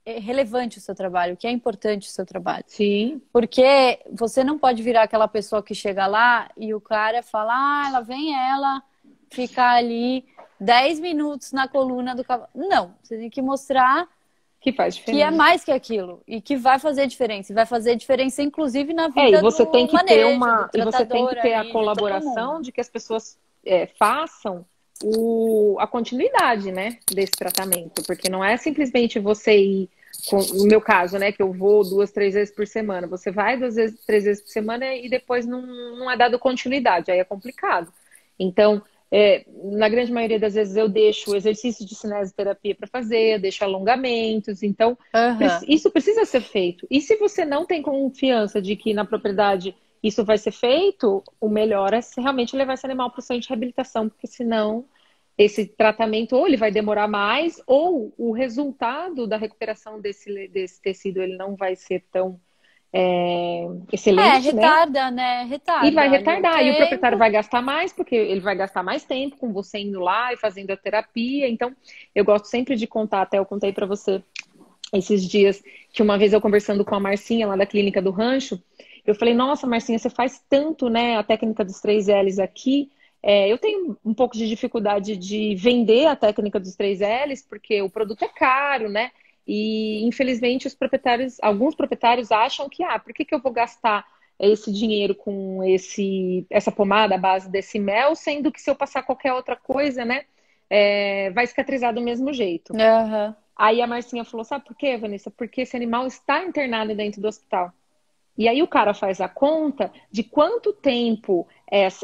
relevante o seu trabalho, que é importante o seu trabalho. sim. Porque você não pode virar aquela pessoa que chega lá e o cara fala, ela vem ela ficar ali 10 minutos na coluna do cavalo. Não, você tem que mostrar Que faz que é diferença. mais que aquilo e que vai fazer diferença. E vai fazer diferença, inclusive, na E vida você tem do que ter manejo, do tratador a ali, de todo colaboração mundo. de que as pessoas façam a continuidade, né, desse tratamento, porque não é simplesmente você ir, no meu caso, né, que eu vou 2, 3 vezes por semana, você vai 2 vezes, 3 vezes por semana e depois não é dado continuidade, aí é complicado. Então, na grande maioria das vezes eu deixo o exercício de cinesioterapia para fazer, eu deixo alongamentos, então Aham. isso precisa ser feito. E se você não tem confiança de que na propriedade isso vai ser feito, o melhor é realmente levar esse animal para o centro de reabilitação, porque senão esse tratamento ou ele vai demorar mais, ou o resultado da recuperação desse tecido ele não vai ser tão excelente, né? Retarda, né? E vai Retarda ali o retardar. E o proprietário tempo. vai gastar mais, porque ele vai gastar mais tempo com você indo lá e fazendo a terapia. Então, eu gosto sempre de contar, até eu contei para você esses dias, que uma vez eu conversando com a Marcinha lá da clínica do Rancho, eu falei, nossa, Marcinha, você faz tanto, né, a técnica dos 3Ls aqui. Eu tenho um pouco de dificuldade de vender a técnica dos 3Ls, porque o produto é caro, né? E infelizmente alguns proprietários acham que, por que eu vou gastar esse dinheiro com essa pomada à base desse mel, sendo que se eu passar qualquer outra coisa, né, vai cicatrizar do mesmo jeito. Aham. Aí a Marcinha falou, sabe por quê, Vanessa? Porque esse animal está internado dentro do hospital. E aí o cara faz a conta de quanto tempo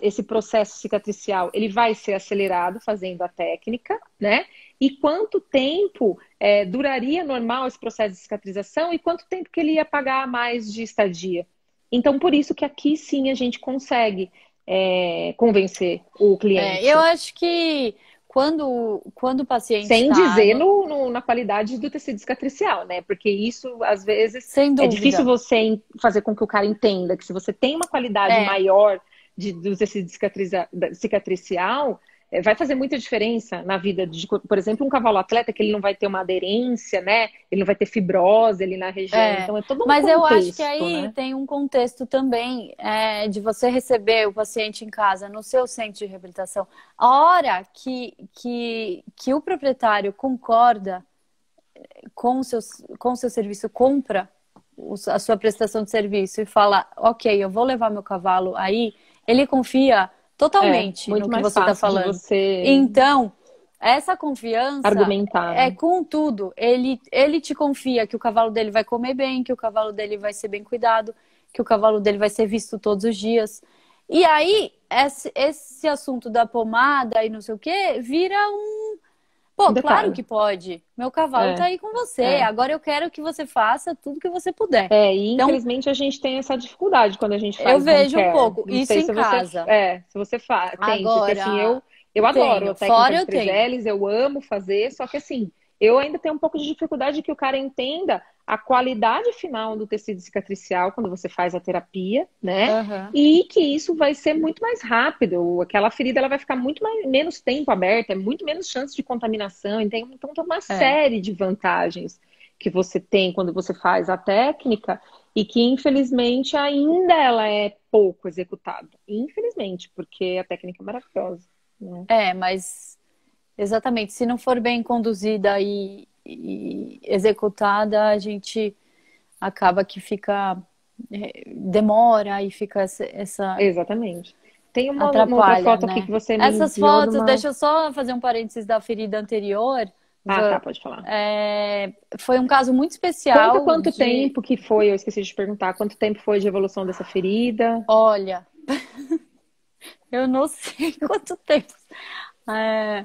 esse processo cicatricial ele vai ser acelerado fazendo a técnica, né? E quanto tempo duraria normal esse processo de cicatrização e quanto tempo que ele ia pagar a mais de estadia. Então, por isso que aqui sim a gente consegue convencer o Eu cliente. acho que quando o paciente Sem está dizer na qualidade do tecido cicatricial, né? Porque isso, às vezes, sem é difícil dúvida. você fazer com que o cara entenda que se você tem uma qualidade É, maior do tecido cicatricial, vai fazer muita diferença na vida de, por exemplo, um cavalo atleta que ele não vai ter uma aderência, né? Ele não vai ter fibrose ali na região. Então é todo um Mas eu acho que contexto, aí né? tem um contexto também de você receber o paciente em casa, no seu centro de reabilitação. A hora que o proprietário concorda com o seu serviço, compra a sua prestação de serviço e fala, ok, eu vou levar meu cavalo aí, ele confia totalmente Muito no que mais você está fácil de falando. você Então, essa confiança argumentar, é né? com tudo. Ele te confia que o cavalo dele vai comer bem, que o cavalo dele vai ser bem cuidado, que o cavalo dele vai ser visto todos os dias. E aí, esse assunto da pomada e não sei o quê, vira um... Um Pô, claro detalhe. que pode. Meu cavalo tá É, aí com você. é. Agora eu quero que você faça tudo que você puder. E Então, infelizmente a gente tem essa dificuldade quando a gente eu faz home vejo um care. pouco Não isso sei em se você, casa. se você faz, tem, porque assim, Agora, eu adoro a tenho. técnica Fora de eu tenho. Treseles, eu amo fazer, só que assim, eu ainda tenho um pouco de dificuldade de que o cara entenda a qualidade final do tecido cicatricial quando você faz a terapia, né? Aham. E que isso vai ser muito mais rápido. Aquela ferida ela vai ficar menos tempo aberta, é muito menos chance de contaminação. Então tem uma É. série de vantagens que você tem quando você faz a técnica e que infelizmente ainda ela é pouco executada. Infelizmente, porque a técnica é maravilhosa, né? Mas exatamente, se não for bem conduzida e executada, a gente acaba que fica, demora e fica essa Exatamente. Tem uma outra atrapalha, foto aqui né? que você me Essas enviou fotos, numa. deixa eu só fazer um parênteses da ferida anterior. Ah, tá, Van. pode falar. Foi um caso muito Conta especial quanto de, tempo que foi, eu esqueci de perguntar, quanto tempo foi de evolução dessa ferida? olha, eu não sei quanto tempo, é,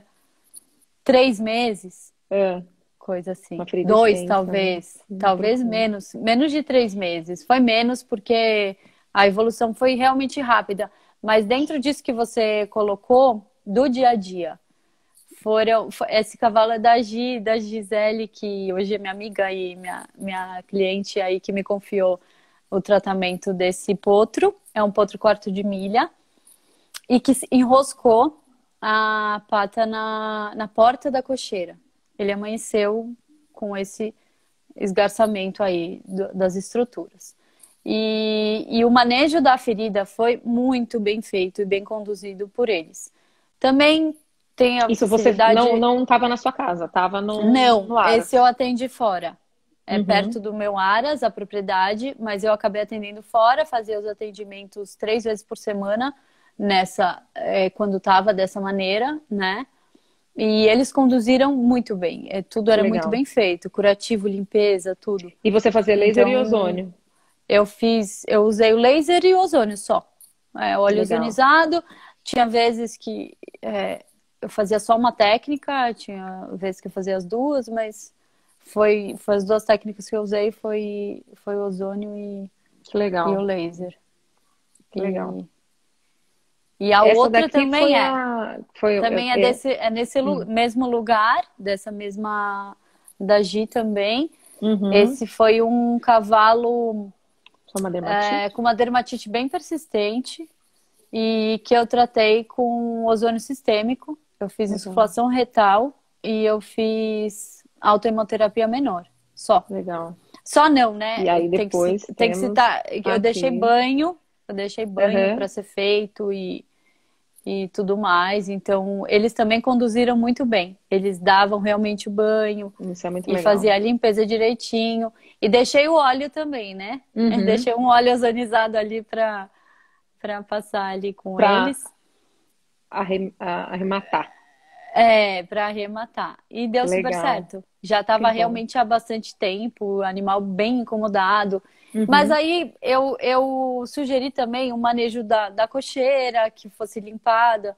3 meses, É, coisa uma assim, ferida 2 extensa, né? talvez Profunda. menos de 3 meses, foi menos porque a evolução foi realmente rápida, mas dentro disso que você colocou, do dia a dia, esse cavalo é da Gisele, que hoje é minha amiga e minha cliente aí que me confiou o tratamento desse potro. É um potro quarto de milha e que se enroscou a pata na porta da cocheira. Ele amanheceu com esse esgarçamento aí das estruturas. E o manejo da ferida foi muito bem feito e bem conduzido por eles. Também tem a Isso você não facilidade. não estava na sua casa, estava Não, no esse eu Aras. atendi fora. É perto Uhum. do meu Aras, a propriedade, mas eu acabei atendendo fora, fazia os atendimentos 3 vezes por semana, quando estava dessa maneira, né? E eles conduziram muito bem. Tudo Que era muito legal. bem feito, curativo, limpeza, tudo. E você fazia laser e Então, ozônio. eu usei o laser e o ozônio só. Óleo Legal. ozonizado. Tinha vezes que eu fazia só uma técnica, tinha vezes que eu fazia as duas, mas foi as duas técnicas que eu usei, foi o ozônio Que e o legal. laser. Que legal. E a Essa outra daqui foi também a. Foi, também nesse hum. mesmo lugar, dessa mesma da Gi também. Uhum. Esse foi um cavalo Só uma dermatite? com uma dermatite bem persistente e que eu tratei com ozônio sistêmico. Eu fiz Legal. insuflação retal e eu fiz autoimunoterapia menor. Só. Legal. Só não, né? E aí depois Tem que temos citar. aqui. Eu deixei banho Uhum. para ser feito e tudo mais. Então, eles também conduziram muito bem. Eles davam realmente o banho Isso é muito e legal. fazia a limpeza direitinho. E deixei o óleo também, né? Uhum. Deixei um óleo ozonizado ali para passar ali com Para eles. arrematar. Para arrematar. E deu super Legal. certo. Já Que estava bom. realmente há bastante tempo, o animal bem incomodado. Mas Uhum. aí eu sugeri também o manejo da cocheira, que fosse limpada,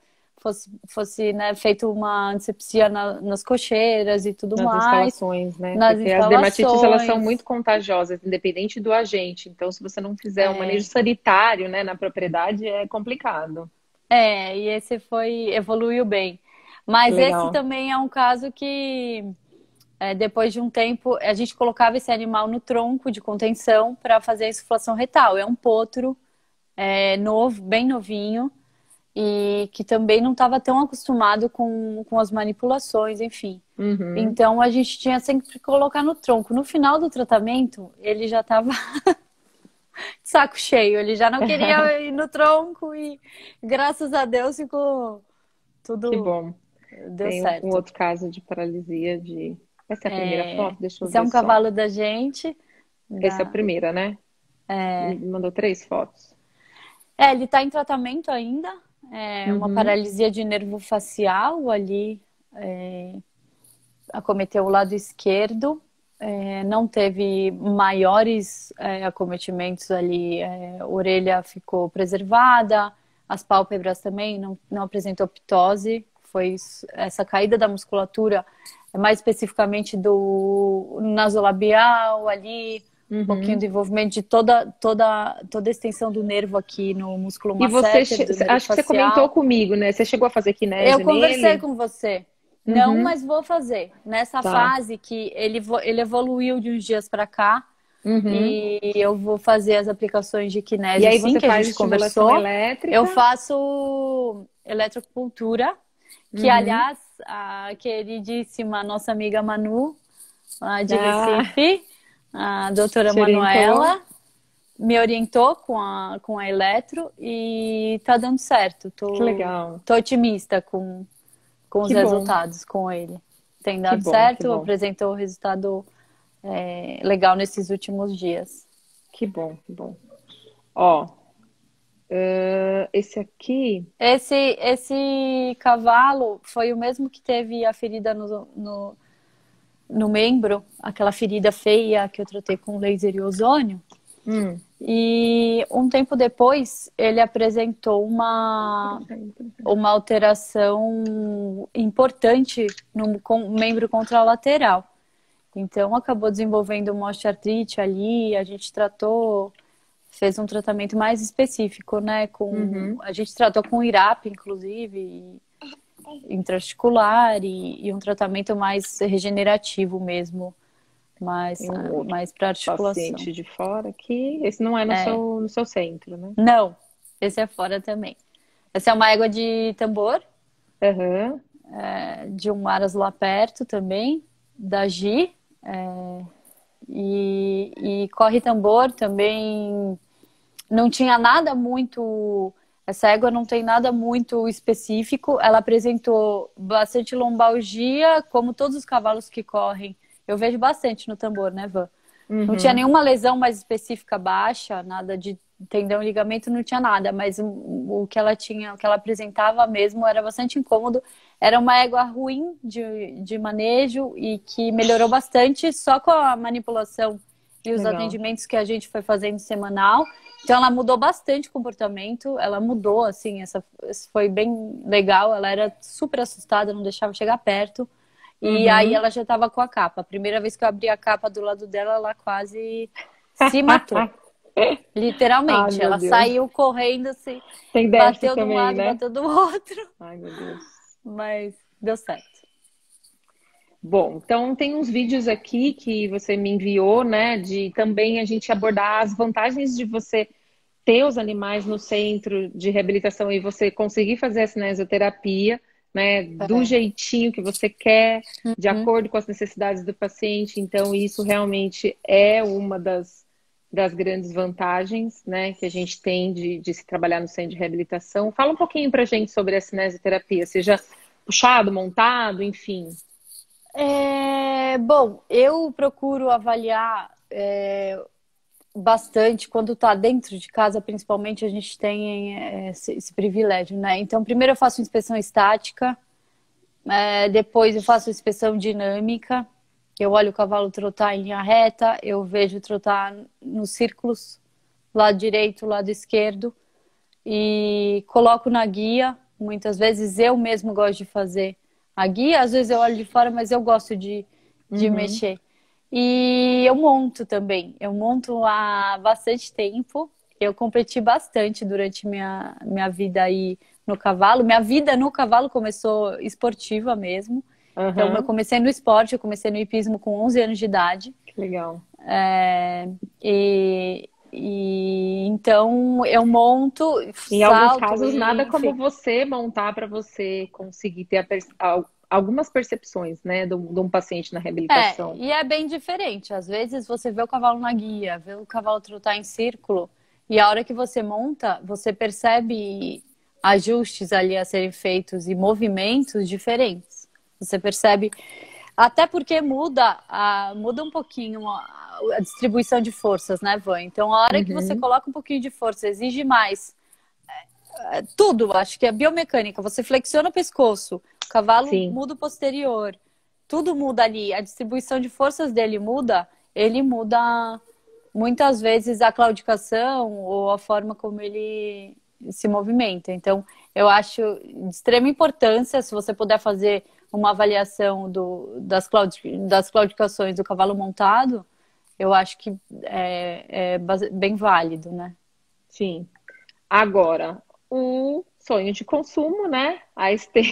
fosse né, feito uma antisepsia nas cocheiras e tudo Nas mais, instalações, né? nas Porque as dermatites, elas são instalações. muito contagiosas, independente do agente. Então, se você não fizer o manejo É, sanitário, né, na propriedade, é complicado. e esse evoluiu bem. Mas esse Legal. também é um caso que depois de um tempo, a gente colocava esse animal no tronco de contenção para fazer a insuflação retal. É um potro novo, bem novinho, e que também não estava tão acostumado com as manipulações, enfim. Uhum. Então a gente tinha sempre que colocar no tronco. No final do tratamento, ele já estava de saco cheio, ele já não queria ir no tronco e graças a Deus ficou Que tudo bom. deu Tem um certo. outro caso de paralisia de. Essa é a primeira foto? Deixa eu Esse é ver um só. cavalo da gente. Essa é a Da... primeira, né? Me mandou 3 fotos. Ele está em tratamento ainda. É uma Uhum. paralisia de nervo facial ali. Acometeu o lado esquerdo. Não teve maiores acometimentos ali. A orelha ficou preservada. As pálpebras também não apresentou ptose. Foi essa caída da musculatura, mais especificamente do nasolabial ali, um pouquinho Uhum. do envolvimento de toda a extensão do nervo aqui no músculo E você, masseter, do nervo acho que você comentou facial. comigo, né? Você chegou a fazer Eu kinésio conversei nele? com você. Não, Uhum. mas vou fazer. Nessa Tá. fase que ele evoluiu de uns dias para cá Uhum. e eu vou fazer as aplicações de E kinésio, aí sim, você que a faz gente estimulação conversou. Eu elétrica? faço eletrocultura, que Uhum. aliás a queridíssima nossa amiga Manu, lá de Ah, Recife, a doutora te orientou? Manuela, me orientou com a eletro e tá dando certo. Que Tô, legal. tô otimista com os Que bom. resultados com ele. Tem Que dado bom, que certo, bom. apresentou resultado legal nesses últimos dias. Que bom, que bom. Ó, esse aqui. Esse cavalo foi o mesmo que teve a ferida no membro, aquela ferida feia que eu tratei com laser e ozônio. Hum. E um tempo depois ele apresentou uma alteração importante no membro contralateral. Então acabou desenvolvendo uma osteoartrite ali, a gente tratou, fez um tratamento mais específico, né? Uhum. A gente tratou com IRAP, inclusive, intraarticular e um tratamento mais regenerativo mesmo, Tem um outro mais para articulação. paciente de fora aqui. Esse não é no seu centro, né? Não, esse é fora também. Essa é uma égua de tambor, Aham. de um aras lá perto também, da Gi. E corre tambor também. Não tinha nada muito. Essa égua não tem nada muito específico. Ela apresentou bastante lombalgia, como todos os cavalos que correm. Eu vejo bastante no tambor, né, Van? Não tinha Uhum. nenhuma lesão mais específica baixa, nada de tendão, ligamento, não tinha nada. Mas o que ela tinha, o que ela apresentava mesmo era bastante incômodo. Era uma égua ruim de manejo e que melhorou bastante só com a manipulação e os Legal. atendimentos que a gente foi fazendo semanal. Então ela mudou bastante o comportamento, ela mudou, assim, isso foi bem legal. Ela era super assustada, não deixava chegar perto. E aí Uhum. ela já estava com a capa. A primeira vez que eu abri a capa do lado dela, ela quase se matou. Ai, Literalmente. meu Ela Deus. saiu correndo, se Tem dessas bateu de um também, lado, né? bateu do outro. Ai, meu Deus. Mas deu certo. Bom, então tem uns vídeos aqui que você me enviou, né? De também a gente abordar as vantagens de você ter os animais no centro de reabilitação e você conseguir fazer a cinesioterapia, né? Do É. jeitinho que você quer, de Uhum. acordo com as necessidades do paciente. Então, isso realmente é uma das grandes vantagens, né? Que a gente tem de se trabalhar no centro de reabilitação. Fala um pouquinho pra gente sobre a cinesioterapia, seja puxado, montado, enfim. Bom, eu procuro avaliar bastante quando está dentro de casa, principalmente a gente tem esse privilégio, né? Então, primeiro eu faço inspeção estática, depois eu faço inspeção dinâmica, eu olho o cavalo trotar em linha reta, eu vejo trotar nos círculos, lado direito, lado esquerdo, e coloco na guia. Muitas vezes eu mesmo gosto de fazer a guia, às vezes eu olho de fora, mas eu gosto de Uhum. mexer. E eu monto também. Eu monto há bastante tempo. Eu competi bastante durante minha vida aí no cavalo. Minha vida no cavalo começou esportiva mesmo. Então, eu Aham. comecei no esporte, eu comecei no hipismo com 11 anos de idade. Que legal. É, e E então eu monto, Em alguns salto casos, e nada como enfim. você montar para você conseguir ter algumas percepções, né, de um paciente na reabilitação. E é bem diferente. Às vezes você vê o cavalo na guia, vê o cavalo trotar em círculo, e a hora que você monta, você percebe ajustes ali a serem feitos e movimentos diferentes. Você percebe, até porque muda um pouquinho a distribuição de forças, né, Van? Então, a hora que você Uhum, coloca um pouquinho de força, exige mais. Tudo, acho que é biomecânica. Você flexiona o pescoço, o cavalo sim, muda o posterior, tudo muda ali. A distribuição de forças dele muda, ele muda muitas vezes a claudicação ou a forma como ele se movimenta. Então, eu acho de extrema importância, se você puder fazer uma avaliação das claudicações do cavalo montado, eu acho que é bem válido, né? sim. Agora, o sonho de consumo, né? A esteira,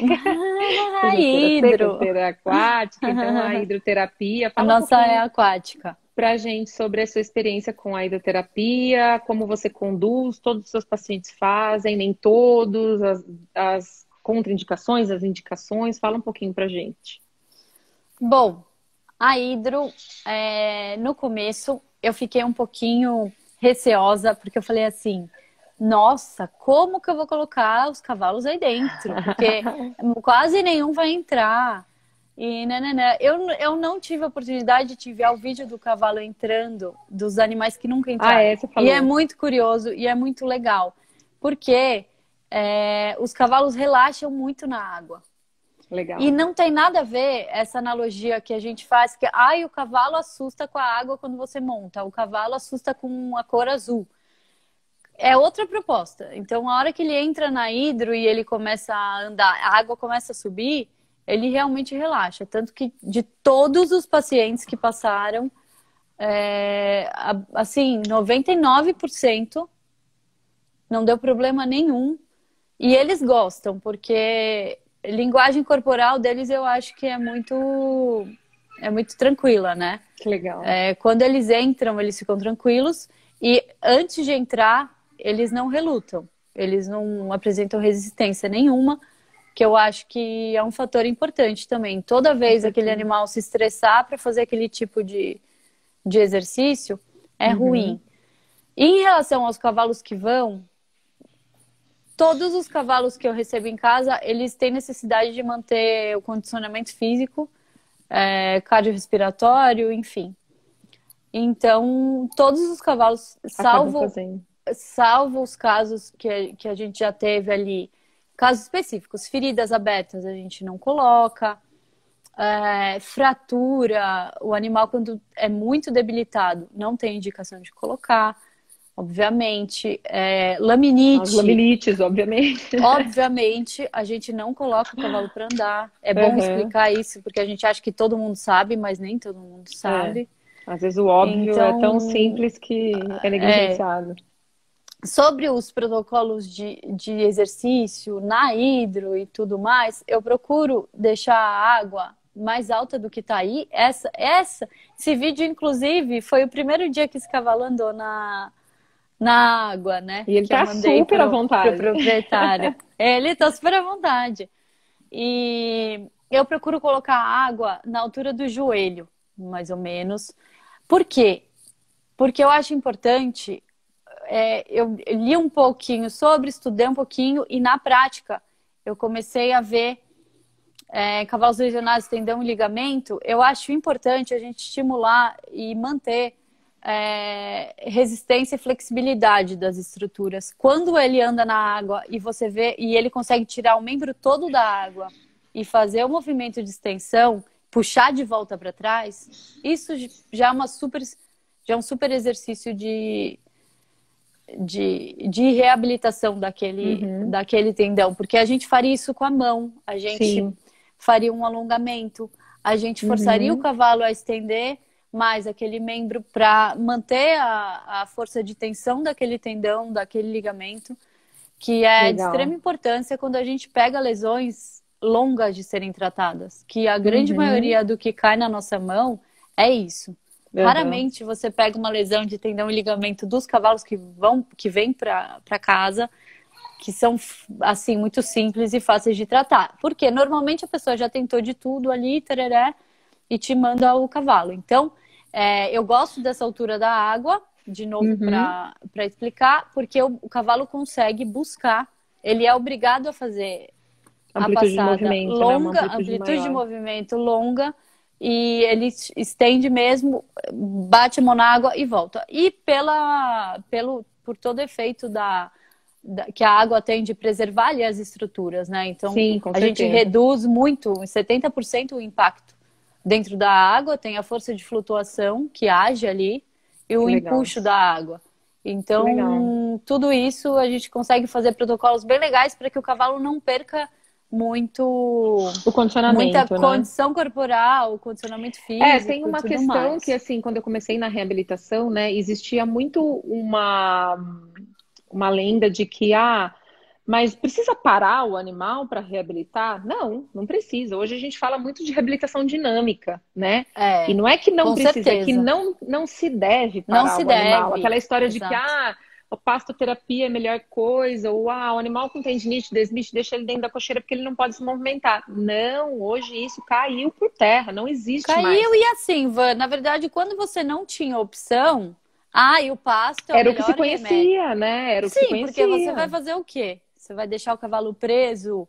seja esteira seca, Hidro! esteira aquática, então a hidroterapia. A Fala um nossa é pouquinho aquática. para a gente sobre a sua experiência com a hidroterapia, como você conduz, todos os seus pacientes fazem, nem todos, as contraindicações, as indicações. Fala um pouquinho para a gente. Bom, a hidro, no começo eu fiquei um pouquinho receosa, porque eu falei assim, nossa, como que eu vou colocar os cavalos aí dentro? Porque quase nenhum vai entrar. E nananã. Eu não tive a oportunidade de ver o vídeo do cavalo entrando, dos animais que nunca Ah, entraram. é, você E é falou. muito curioso e é muito legal, porque os cavalos relaxam muito na água. E Legal. não tem nada a ver essa analogia que a gente faz, que o cavalo assusta com a água quando você monta, o cavalo assusta com a cor azul. É outra proposta. Então, a hora que ele entra na hidro e ele começa a andar, a água começa a subir, ele realmente relaxa. Tanto que de todos os pacientes que passaram, assim, 99% não deu problema nenhum. E eles gostam, porque linguagem corporal deles eu acho que é muito tranquila, né? Que legal. Quando eles entram, eles ficam tranquilos e antes de entrar, eles não relutam. Eles não apresentam resistência nenhuma, que eu acho que é um fator importante também. Toda Com vez aquele certeza. animal se estressar para fazer aquele tipo de exercício, é Uhum. ruim. E em relação aos cavalos que vão, todos os cavalos que eu recebo em casa, eles têm necessidade de manter o condicionamento físico, cardiorrespiratório, enfim. Então, todos os cavalos, Acabam salvo, fazendo. salvo os casos que a gente já teve ali, casos específicos, feridas abertas a gente não coloca, fratura, o animal quando é muito debilitado não tem indicação de colocar, obviamente, As laminite. laminites, obviamente. Obviamente, a gente não coloca o cavalo para andar. É bom Uhum. explicar isso, porque a gente acha que todo mundo sabe, mas nem todo mundo É. sabe. Às vezes o óbvio é tão Então, simples que é negligenciado. sobre os protocolos de exercício na hidro e tudo mais, eu procuro deixar a água mais alta do que tá aí. Esse vídeo, inclusive, foi o primeiro dia que esse cavalo andou na água, né? E ele Que eu tá mandei super à pro vontade. proprietário. Ele tá super à vontade. E eu procuro colocar a água na altura do joelho, mais ou menos. Por quê? Porque eu acho importante. Eu li um pouquinho sobre, estudei um pouquinho e na prática eu comecei a ver cavalos lesionados, tendão e ligamento. Eu acho importante a gente estimular e manter resistência e flexibilidade das estruturas. Quando ele anda na água e você vê e ele consegue tirar o membro todo da água e fazer o movimento de extensão, puxar de volta para trás, isso já é um super exercício de reabilitação Uhum. daquele tendão, porque a gente faria isso com a mão, a gente Sim. faria um alongamento, a gente forçaria o Uhum. cavalo a estender mais aquele membro para manter a força de tensão daquele tendão, daquele ligamento, que é de extrema Legal. importância quando a gente pega lesões longas de serem tratadas, que a grande Uhum. maioria do que cai na nossa mão é isso. Aham. Raramente você pega uma lesão de tendão e ligamento dos cavalos que vêm para casa, que são, assim, muito simples e fáceis de tratar. Porque normalmente a pessoa já tentou de tudo ali, tereré, e te manda o cavalo. Então, eu gosto dessa altura da água, de novo, Uhum. para explicar, porque o cavalo consegue buscar, ele é obrigado a fazer a Amplitude de passada movimento, né? Uma longa, amplitude amplitude de maior. movimento longa, e ele estende mesmo, bate a mão na água e volta. E por todo o efeito que a água tem de preservar ali as estruturas, né? Então, Sim, com a gente certeza. reduz muito, em 70% o impacto dentro da água, tem a força de flutuação que age ali e o Que legal. empuxo da água. Que legal. Então, tudo isso a gente consegue fazer protocolos bem legais para que o cavalo não perca O muita condicionamento, né? condição corporal, condicionamento Tem físico e uma tudo questão que, mais. assim, quando eu comecei na reabilitação, né, existia muito uma lenda de que, mas precisa parar o animal para reabilitar? Não, não precisa. Hoje a gente fala muito de reabilitação dinâmica, né? E É, não é que não com precisa, é que certeza. não se deve Não parar se o animal. deve. Aquela história de que, Exato. a pastoterapia é a melhor coisa, ou o animal com tendinite, desmite, deixa ele dentro da cocheira porque ele não pode se movimentar. Não, hoje isso caiu por terra, não existe Caiu mais. e assim, Van, na verdade, quando você não tinha opção, e o pasto é o Era o que se melhor remédio. conhecia, né? Era o que se Sim, porque você vai conhecia. fazer o quê? Você vai deixar o cavalo preso,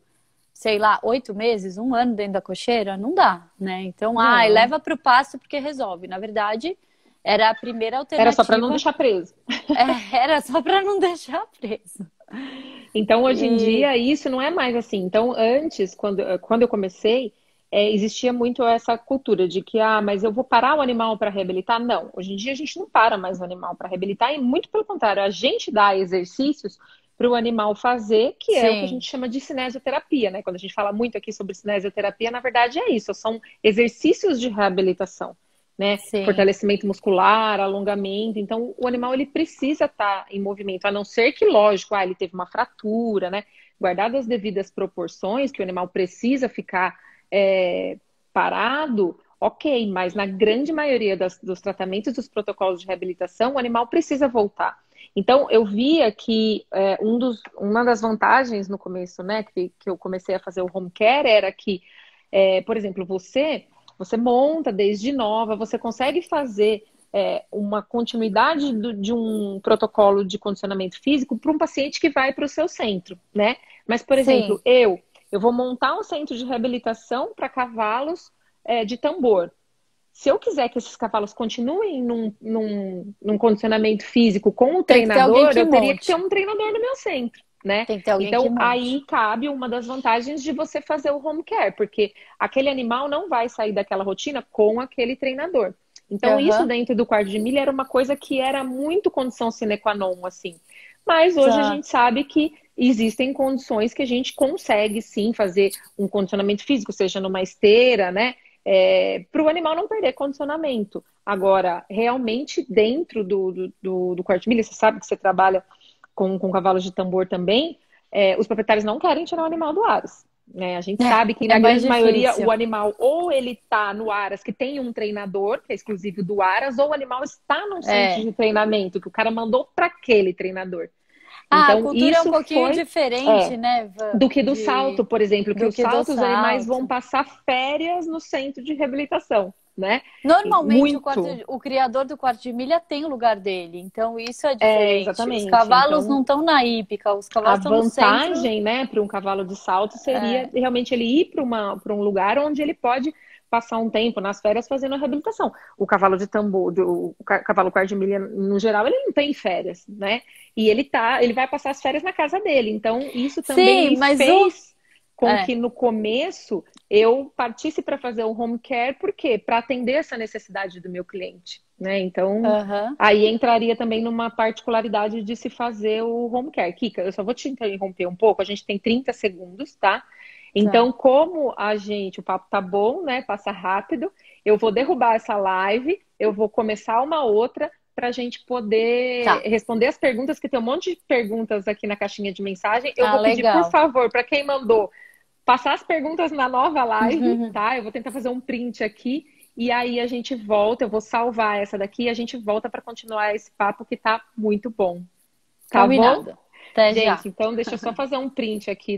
sei lá, 8 meses, um ano dentro da cocheira? Não dá, né? Então, Não. leva para o pasto porque resolve. Na verdade, era a primeira Era só para não alternativa. deixar preso. Era só para não deixar preso. Então, hoje em E dia, isso não é mais assim. Então, antes, quando eu comecei, existia muito essa cultura de que, mas eu vou parar o animal para reabilitar? Não. Hoje em dia, a gente não para mais o animal para reabilitar, e muito pelo contrário, a gente dá exercícios para o animal fazer, que é o que a sim, gente chama de cinesioterapia, né? Quando a gente fala muito aqui sobre cinesioterapia, na verdade é isso, são exercícios de reabilitação, né? sim. Fortalecimento muscular, alongamento. Então, o animal ele precisa estar em movimento, a não ser que, lógico, ele teve uma fratura, né? Guardado as devidas proporções, que o animal precisa ficar é, parado, ok, mas na grande maioria dos tratamentos dos protocolos de reabilitação, o animal precisa voltar. Então, eu via que uma das vantagens no começo, né, que eu comecei a fazer o home care era que, por exemplo, você monta desde nova, você consegue fazer uma continuidade de um protocolo de condicionamento físico para um paciente que vai para o seu centro, né? Mas, por exemplo, Sim, eu vou montar um centro de reabilitação para cavalos de tambor. Se eu quiser que esses cavalos continuem num condicionamento físico com o tem que ter alguém treinador, que eu teria que ter monte. um treinador no meu centro, né? Tem que ter alguém que Então, monte. aí cabe uma das vantagens de você fazer o home care, porque aquele animal não vai sair daquela rotina com aquele treinador. Então, isso Aham, dentro do quarto de milha era uma coisa que era muito condição sine qua non, assim. Mas hoje a gente exato. sabe que existem condições que a gente consegue sim fazer um condicionamento físico, seja numa esteira, né? Para o animal não perder condicionamento. Agora, realmente, dentro do quarto de milha, você sabe que você trabalha com cavalos de tambor também, os proprietários não querem tirar o animal do aras. Né? A gente sabe que É na mais grande maioria difícil. o animal ou ele está no aras que tem um treinador, que é exclusivo do aras, ou o animal está num centro É. de treinamento que o cara mandou para aquele treinador. A Então, cultura é um isso pouquinho foi diferente, né, Van, do que do salto, por exemplo, que do o que do salto os animais vão salto. passar férias no centro de reabilitação, né? E Normalmente, muito. o criador do quarto de milha tem o lugar dele, então isso é diferente. Os Exatamente. cavalos não Então, estão na hípica, os a cavalos estão no centro. vantagem, né, para um cavalo de salto seria É, realmente ele ir para um lugar onde ele pode passar um tempo nas férias fazendo a reabilitação. O cavalo de tambor, cavalo quarto de milha, no geral, ele não tem férias, né? E ele vai passar as férias na casa dele. Então, isso também sim, me mas o. fez com É, que no começo eu partisse para fazer o home care, por quê? Para atender essa necessidade do meu cliente, né? Então, aham, aí entraria também numa particularidade de se fazer o home care. Kika, eu só vou te interromper um pouco, a gente tem 30 segundos, tá? tá. Então, como o papo tá bom, né? Passa rápido, eu vou derrubar essa live, eu vou começar uma outra para a gente poder Tá. responder as perguntas, que tem um monte de perguntas aqui na caixinha de mensagem. Eu Ah, vou pedir, por legal. favor, para quem mandou, passar as perguntas na nova live, tá? Eu vou tentar fazer um print aqui E aí a gente volta, eu vou salvar essa daqui e a gente volta para continuar esse papo que tá muito bom. Tá bom? Combinado. Até já. Gente, então deixa eu só fazer um print aqui